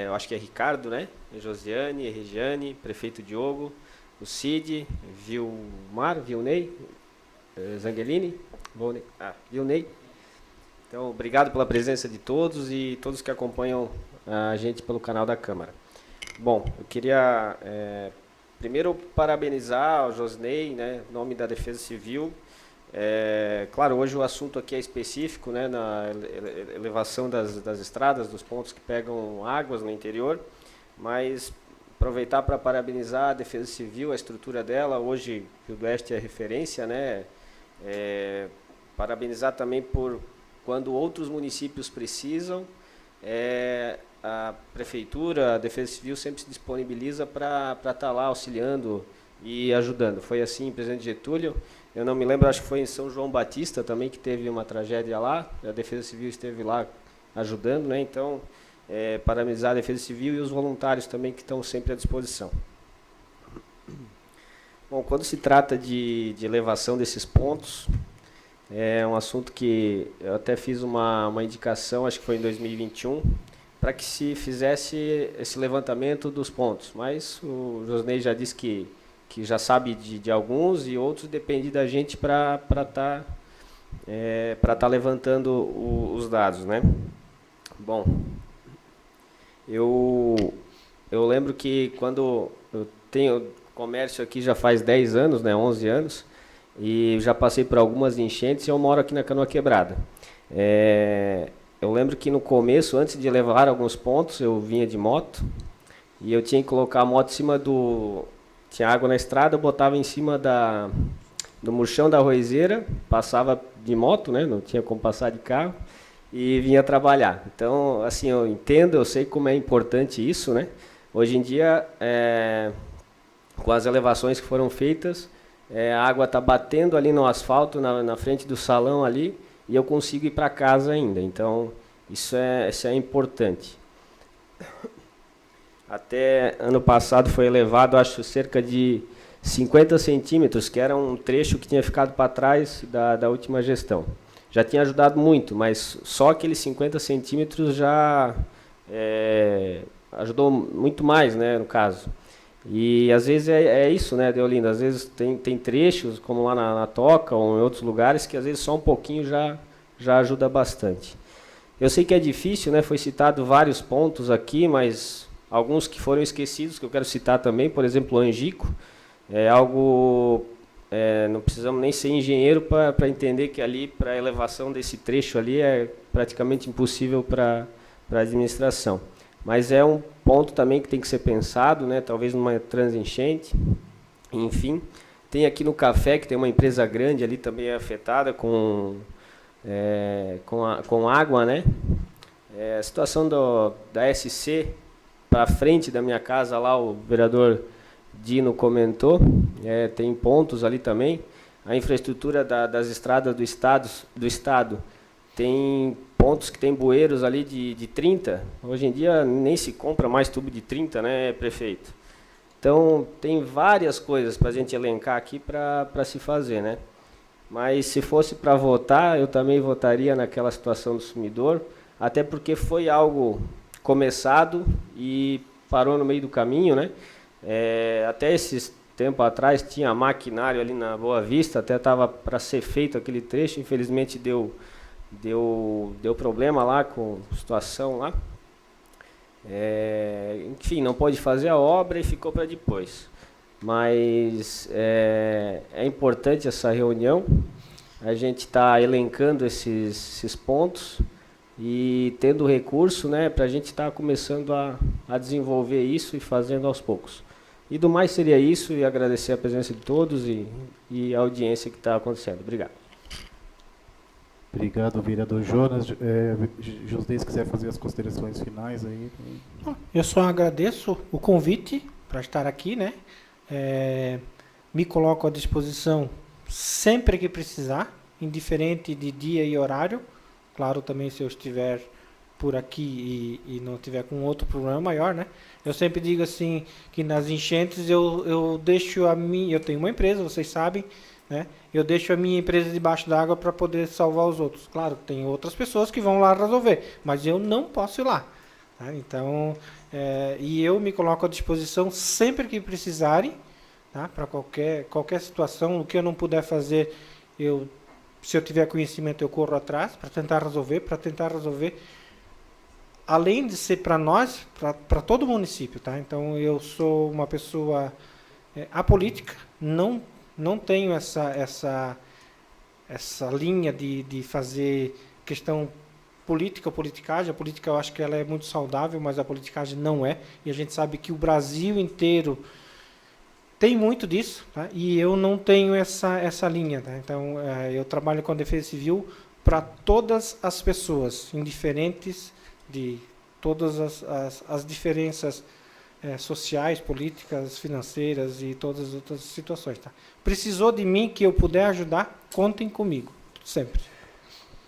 Eu acho que é Ricardo, né? Josiane, Regiane, prefeito Diogo, o Cid, Vilnei, Zangelini, Vilnei. Então, obrigado pela presença de todos e todos que acompanham a gente pelo canal da Câmara. Bom, eu queria primeiro parabenizar o Josinei, né, em nome da Defesa Civil. Claro, hoje o assunto aqui é específico, né, na elevação das estradas, dos pontos que pegam águas no interior, mas aproveitar para parabenizar a Defesa Civil, a estrutura dela. Hoje o Rio Oeste é referência, né? Parabenizar também por quando outros municípios precisam, a Prefeitura, a Defesa Civil sempre se disponibiliza para estar lá auxiliando e ajudando. Foi assim em Presidente Getúlio, eu não me lembro, acho que foi em São João Batista também que teve uma tragédia lá, a Defesa Civil esteve lá ajudando, né? Então, parabenizar a Defesa Civil e os voluntários também que estão sempre à disposição. Bom, quando se trata de elevação desses pontos, é um assunto que eu até fiz uma indicação, acho que foi em 2021, para que se fizesse esse levantamento dos pontos. Mas o Josinei já disse que já sabe de alguns e outros depende da gente para estar levantando os dados, né? Bom, eu lembro que quando eu tenho comércio aqui já faz 10 anos, né, 11 anos, e já passei por algumas enchentes e eu moro aqui na Canoa Quebrada. Eu lembro que no começo, antes de levar alguns pontos, eu vinha de moto e eu tinha que colocar a moto em cima tinha água na estrada, eu botava em cima do murchão da arrozeira, passava de moto, né, não tinha como passar de carro, e vinha trabalhar. Então, assim, eu entendo, eu sei como é importante isso, né? Hoje em dia, com as elevações que foram feitas, a água está batendo ali no asfalto, na frente do salão ali, e eu consigo ir para casa ainda. Então, isso é importante. Até ano passado foi elevado, acho, cerca de 50 centímetros, que era um trecho que tinha ficado para trás da última gestão. Já tinha ajudado muito, mas só aqueles 50 centímetros já ajudou muito mais, né, no caso. E às vezes é isso, né, Deolinda? Às vezes tem trechos, como lá na Toca ou em outros lugares, que às vezes só um pouquinho já ajuda bastante. Eu sei que é difícil, né? Foi citado vários pontos aqui, mas alguns que foram esquecidos, que eu quero citar também, por exemplo, o Angico. É algo, não precisamos nem ser engenheiro para entender que ali, para a elevação desse trecho ali, é praticamente impossível para a administração. Mas é um ponto também que tem que ser pensado, né? Talvez numa transenchente, enfim. Tem aqui no Café, que tem uma empresa grande ali também afetada com água, né? A situação da SC para frente da minha casa lá, o vereador Dino comentou, tem pontos ali também. A infraestrutura das estradas do estado tem pontos que tem bueiros ali de 30. Hoje em dia nem se compra mais tubo de 30, né, prefeito? Então, tem várias coisas para a gente elencar aqui para se fazer, né? Mas se fosse para votar, eu também votaria naquela situação do sumidor, até porque foi algo começado e parou no meio do caminho, né? Até esses tempo atrás tinha maquinário ali na Boa Vista, até estava para ser feito aquele trecho, infelizmente deu problema lá com a situação lá. Enfim, não pôde fazer a obra e ficou para depois. Mas é importante essa reunião, a gente está elencando esses pontos e tendo recurso, né, para a gente estar começando a desenvolver isso e fazendo aos poucos. E do mais seria isso, e agradecer a presença de todos e a audiência que está acontecendo. Obrigado. Obrigado, vereador Jonas. José, se quiser fazer as considerações finais aí. Eu só agradeço o convite para estar aqui, né? Me coloco à disposição sempre que precisar, indiferente de dia e horário. Claro, também se eu estiver por aqui e não tiver com outro problema maior, né? Eu sempre digo assim, que nas enchentes eu deixo eu tenho uma empresa, vocês sabem, né? Eu deixo a minha empresa debaixo d'água para poder salvar os outros. Claro, tem outras pessoas que vão lá resolver, mas eu não posso ir lá. Tá? Então, e eu me coloco à disposição sempre que precisarem, tá? Para qualquer situação, o que eu não puder fazer, se eu tiver conhecimento, eu corro atrás para tentar resolver, além de ser para nós, para todo o município, tá? Então, eu sou uma pessoa apolítica, não tenho essa linha de fazer questão política ou politicagem. A política, eu acho que ela é muito saudável, mas a politicagem não é. E a gente sabe que o Brasil inteiro tem muito disso, tá? E eu não tenho essa linha, tá? Então, eu trabalho com a Defesa Civil para todas as pessoas, indiferentes de todas as diferenças sociais, políticas, financeiras e todas as outras situações. Tá? Precisou de mim, que eu puder ajudar, contem comigo, sempre.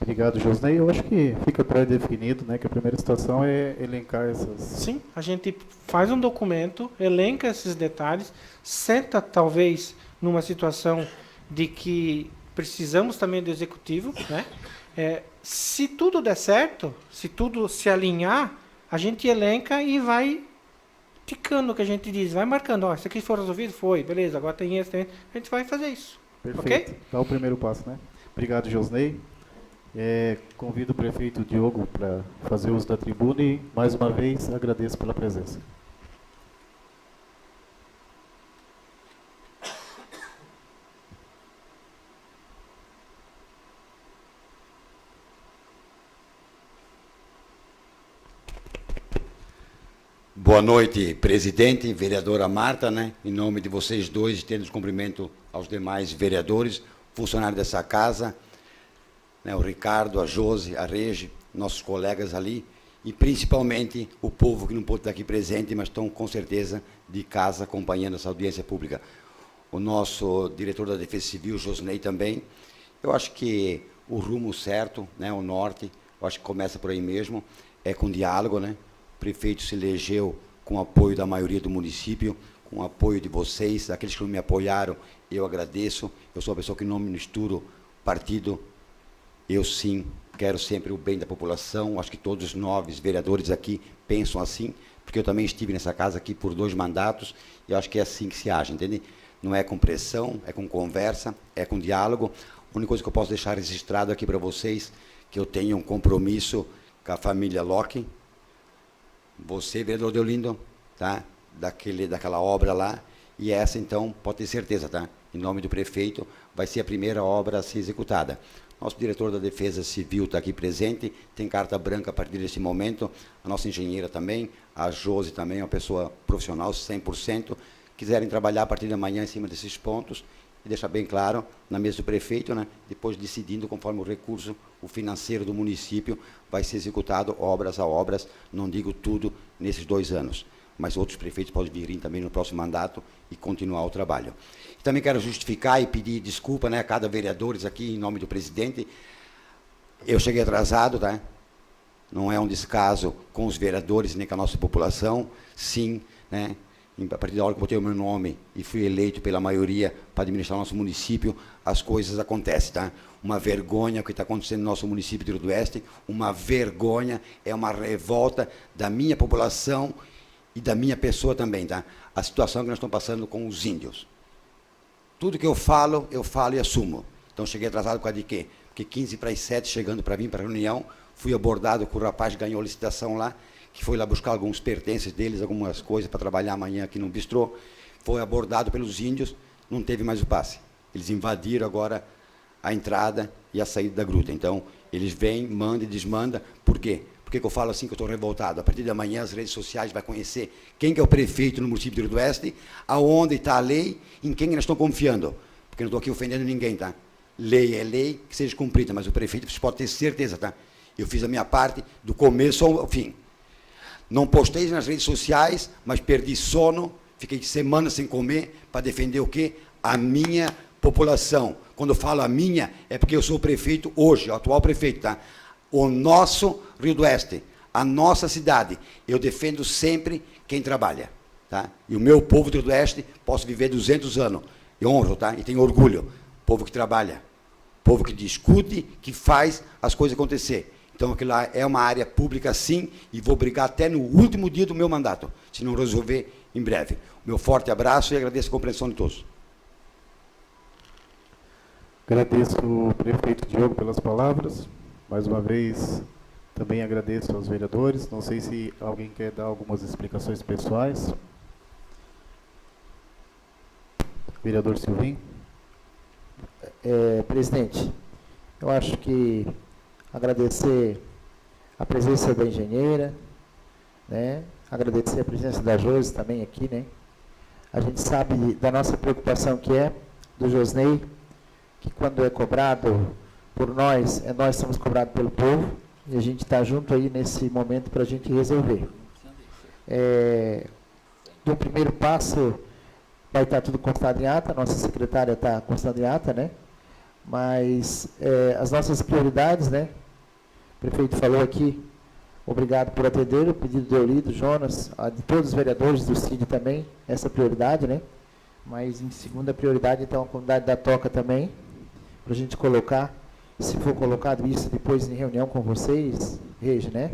Obrigado, Josnei. Eu acho que fica pré-definido, né, que a primeira situação é elencar essas... Sim, a gente faz um documento, elenca esses detalhes, senta talvez numa situação de que precisamos também do executivo, né? Se tudo der certo, se tudo se alinhar, a gente elenca e vai ticando o que a gente diz, vai marcando, ó, isso aqui foi resolvido? Foi, beleza, agora tem esse, a gente vai fazer isso. Perfeito. Ok? Dá o primeiro passo, né? Obrigado, Josnei. Convido o prefeito Diogo para fazer uso da tribuna e, mais uma vez, agradeço pela presença. Boa noite, presidente, vereadora Marta, né? Em nome de vocês dois, estendo cumprimento aos demais vereadores, funcionários dessa casa, né? O Ricardo, a Josi, a Regi, nossos colegas ali, e principalmente o povo que não pôde estar aqui presente, mas estão com certeza de casa acompanhando essa audiência pública. O nosso diretor da Defesa Civil, Josnei, também. Eu acho que o rumo certo, né, o norte, eu acho que começa por aí mesmo, é com diálogo, né? O prefeito se elegeu com o apoio da maioria do município, com o apoio de vocês, aqueles que não me apoiaram, eu agradeço. Eu sou uma pessoa que não misturo partido. Eu, sim, quero sempre o bem da população. Acho que todos os 9 vereadores aqui pensam assim, porque eu também estive nessa casa aqui por 2 mandatos, e acho que é assim que se age, entende? Não é com pressão, é com conversa, é com diálogo. A única coisa que eu posso deixar registrado aqui para vocês, que eu tenho um compromisso com a família Locke. Você, vereador Deolindo, tá? Daquela obra lá, e essa, então, pode ter certeza, tá? Em nome do prefeito, vai ser a primeira obra a ser executada. Nosso diretor da Defesa Civil está aqui presente, tem carta branca a partir desse momento, a nossa engenheira também, a Josi também, é uma pessoa profissional, 100%, quiserem trabalhar a partir de amanhã em cima desses pontos, e deixar bem claro, na mesa do prefeito, né, depois decidindo conforme o recurso, o financeiro do município, vai ser executado obras a obras, não digo tudo, nesses 2 anos. Mas outros prefeitos podem vir também no próximo mandato e continuar o trabalho. Também quero justificar e pedir desculpa, né, a cada vereador aqui, em nome do presidente. Eu cheguei atrasado, tá? Não é um descaso com os vereadores nem com a nossa população. Sim, né, a partir da hora que eu botei o meu nome e fui eleito pela maioria para administrar o nosso município, as coisas acontecem, tá? Uma vergonha o que está acontecendo no nosso município de Rio do Oeste, uma vergonha, é uma revolta da minha população e da minha pessoa também, tá? A situação que nós estamos passando com os índios. Tudo que eu falo e assumo. Então, cheguei atrasado por causa de quê? Porque 15 para as 7, chegando para vir para a reunião, fui abordado com o rapaz que ganhou a licitação lá, que foi lá buscar alguns pertences deles, algumas coisas para trabalhar amanhã aqui no bistrô. Foi abordado pelos índios, não teve mais o passe. Eles invadiram agora a entrada e a saída da gruta. Então, eles vêm, mandam e desmandam. Por quê? Por que eu falo assim que eu estou revoltado? A partir de amanhã as redes sociais vão conhecer quem que é o prefeito no município de Rio do Oeste, aonde está a lei, em quem nós estamos confiando. Porque não estou aqui ofendendo ninguém, tá? Lei é lei, que seja cumprida, mas o prefeito, você pode ter certeza, tá? Eu fiz a minha parte do começo ao fim. Não postei nas redes sociais, mas perdi sono, fiquei semanas sem comer para defender o quê? A minha população. Quando eu falo a minha, é porque eu sou o prefeito hoje, o atual prefeito, tá? O nosso Rio do Oeste, a nossa cidade. Eu defendo sempre quem trabalha, tá? E o meu povo do Rio do Oeste, posso viver 200 anos. Eu honro, tá? E tenho orgulho. Povo que trabalha, povo que discute, que faz as coisas acontecer. Então, aquilo lá é uma área pública, sim, e vou brigar até no último dia do meu mandato, se não resolver em breve. Meu forte abraço e agradeço a compreensão de todos. Agradeço o prefeito Diogo pelas palavras. Mais uma vez, também agradeço aos vereadores. Não sei se alguém quer dar algumas explicações pessoais. Vereador Silvinho. Presidente, eu acho que agradecer a presença da engenheira, né? Agradecer a presença da Josi também aqui, né? A gente sabe da nossa preocupação que é do Josnei, que quando é cobrado por nós, nós somos cobrados pelo povo, e a gente está junto aí nesse momento para a gente resolver. Do primeiro passo, vai estar tudo constado em ata, a nossa secretária está constando em ata, né? Mas as nossas prioridades, né? O prefeito falou aqui, obrigado por atender o pedido do Eulito, Jonas, de todos os vereadores do CID também, essa prioridade, né? Mas em segunda prioridade, então, a comunidade da Toca também, para a gente colocar, se for colocado isso depois em reunião com vocês, Regi, né?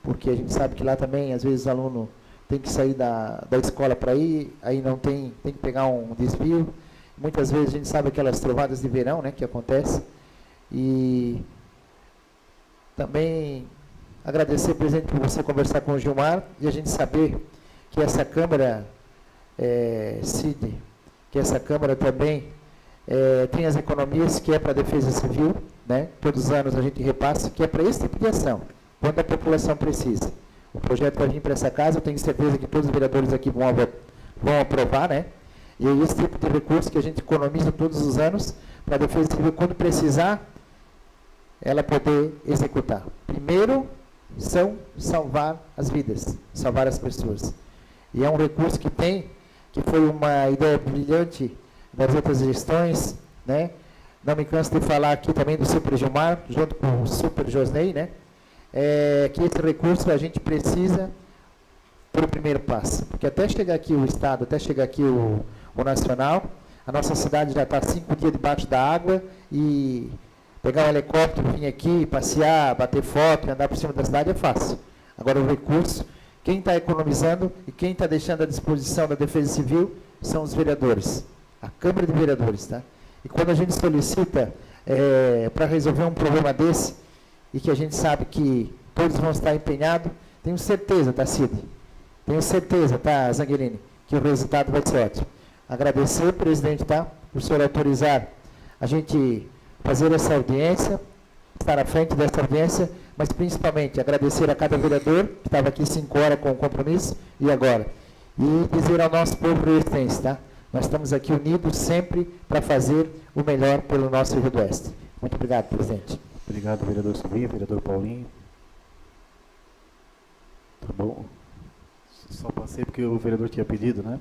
Porque a gente sabe que lá também, às vezes, o aluno tem que sair da escola para ir, aí não tem que pegar um desvio. Muitas vezes a gente sabe aquelas trovadas de verão, né, que acontece. E também agradecer, presidente, por você conversar com o Gilmar e a gente saber que essa Câmara, CID, que essa Câmara também tem as economias que é para a Defesa Civil, né? Todos os anos a gente repassa, que é para esse tipo de ação, quando a população precisa. O projeto vai vir para essa casa, eu tenho certeza que todos os vereadores aqui vão aprovar, né? E é esse tipo de recurso que a gente economiza todos os anos para a Defesa Civil, quando precisar, ela poder executar. Primeiro, são salvar as vidas, salvar as pessoas. E é um recurso que tem, que foi uma ideia brilhante das outras gestões, né? Não me canso de falar aqui também do Super Gilmar, junto com o Super Josnei, né? Que esse recurso a gente precisa para o primeiro passo. Porque até chegar aqui o Estado, até chegar aqui o Nacional, a nossa cidade já está 5 dias debaixo da água e pegar um helicóptero, vir aqui, passear, bater foto e andar por cima da cidade é fácil. Agora o recurso, quem está economizando e quem está deixando à disposição da Defesa Civil são os vereadores, a Câmara de Vereadores, tá? E quando a gente solicita para resolver um problema desse, e que a gente sabe que todos vão estar empenhados, tenho certeza, tá, Cid? Tenho certeza, tá, Zanguerini, que o resultado vai ser ótimo. Agradecer, presidente, tá, por o senhor autorizar a gente fazer essa audiência, estar à frente dessa audiência, mas principalmente agradecer a cada vereador que estava aqui 5 horas com o compromisso e agora. E dizer ao nosso povo riostense, tá? Nós estamos aqui unidos sempre para fazer o melhor pelo nosso Rio do Oeste. Muito obrigado, presidente. Obrigado, vereador Silvinho, vereador Paulinho. Tá bom. Só passei porque o vereador tinha pedido, né?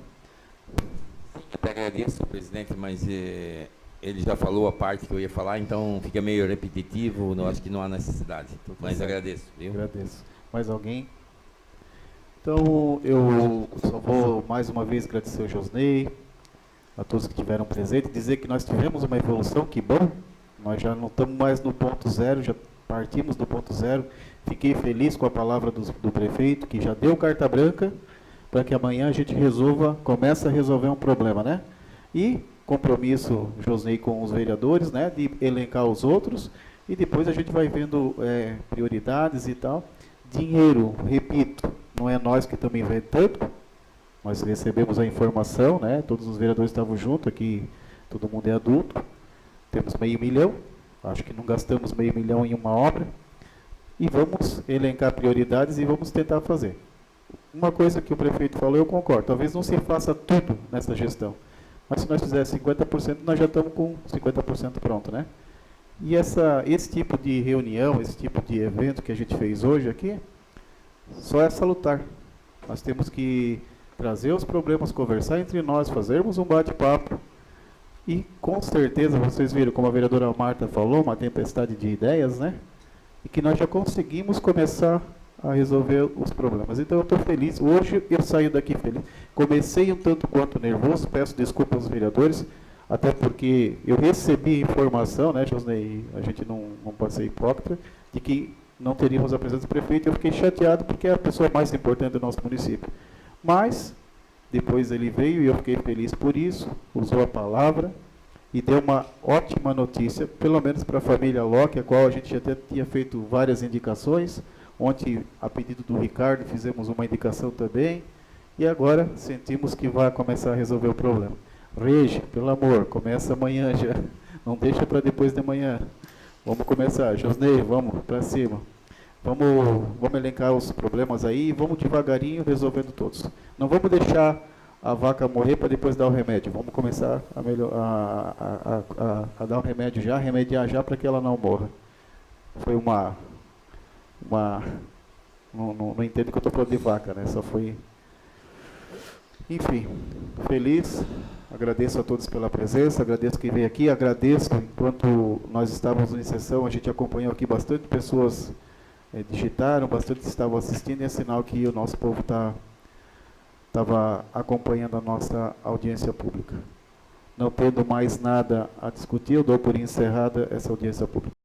Eu até agradeço, presidente, mas ele já falou a parte que eu ia falar, então fica meio repetitivo, não, acho que não há necessidade. Mas agradeço, viu? Agradeço. Mais alguém? Então, eu só vou mais uma vez agradecer ao Josnei, a todos que estiveram presentes, dizer que nós tivemos uma evolução, que bom, nós já não estamos mais no ponto zero, já partimos do ponto zero. Fiquei feliz com a palavra do prefeito, que já deu carta branca, para que amanhã a gente comece a resolver um problema, né? E compromisso, Josnei, com os vereadores, né, de elencar os outros, e depois a gente vai vendo prioridades e tal. Dinheiro, repito, não é nós que estamos inventando, nós recebemos a informação, né, todos os vereadores estavam juntos aqui, todo mundo é adulto, temos R$500 mil, acho que não gastamos R$500 mil em uma obra, e vamos elencar prioridades e vamos tentar fazer. Uma coisa que o prefeito falou, eu concordo, talvez não se faça tudo nessa gestão, mas se nós fizermos 50%, nós já estamos com 50% pronto, né? E esse tipo de reunião, esse tipo de evento que a gente fez hoje aqui, só é salutar. Nós temos que trazer os problemas, conversar entre nós, fazermos um bate-papo. E com certeza, vocês viram, como a vereadora Marta falou, uma tempestade de ideias, né? E que nós já conseguimos começar a resolver os problemas. Então eu estou feliz. Hoje eu saio daqui feliz. Comecei um tanto quanto nervoso, peço desculpas aos vereadores, até porque eu recebi informação, né, Josnei, a gente não pode ser hipócrita, de que não teríamos a presença do prefeito. Eu fiquei chateado porque é a pessoa mais importante do nosso município. Mas depois ele veio e eu fiquei feliz por isso, usou a palavra e deu uma ótima notícia, pelo menos para a família Locke, a qual a gente já tinha feito várias indicações. Ontem, a pedido do Ricardo, fizemos uma indicação também, e agora sentimos que vai começar a resolver o problema. Regi, pelo amor, começa amanhã já, não deixa para depois de amanhã. Vamos começar. Josnei, vamos para cima. Vamos elencar os problemas aí e vamos devagarinho resolvendo todos. Não vamos deixar a vaca morrer para depois dar o remédio. Vamos começar a dar o remédio já, remediar já para que ela não morra. Foi não entendo que eu estou falando de vaca, né? Só foi... Enfim, feliz, agradeço a todos pela presença, agradeço quem veio aqui, agradeço, enquanto nós estávamos em sessão, a gente acompanhou aqui bastante pessoas digitaram, bastante estavam assistindo, e é sinal que o nosso povo estava acompanhando a nossa audiência pública. Não tendo mais nada a discutir, eu dou por encerrada essa audiência pública.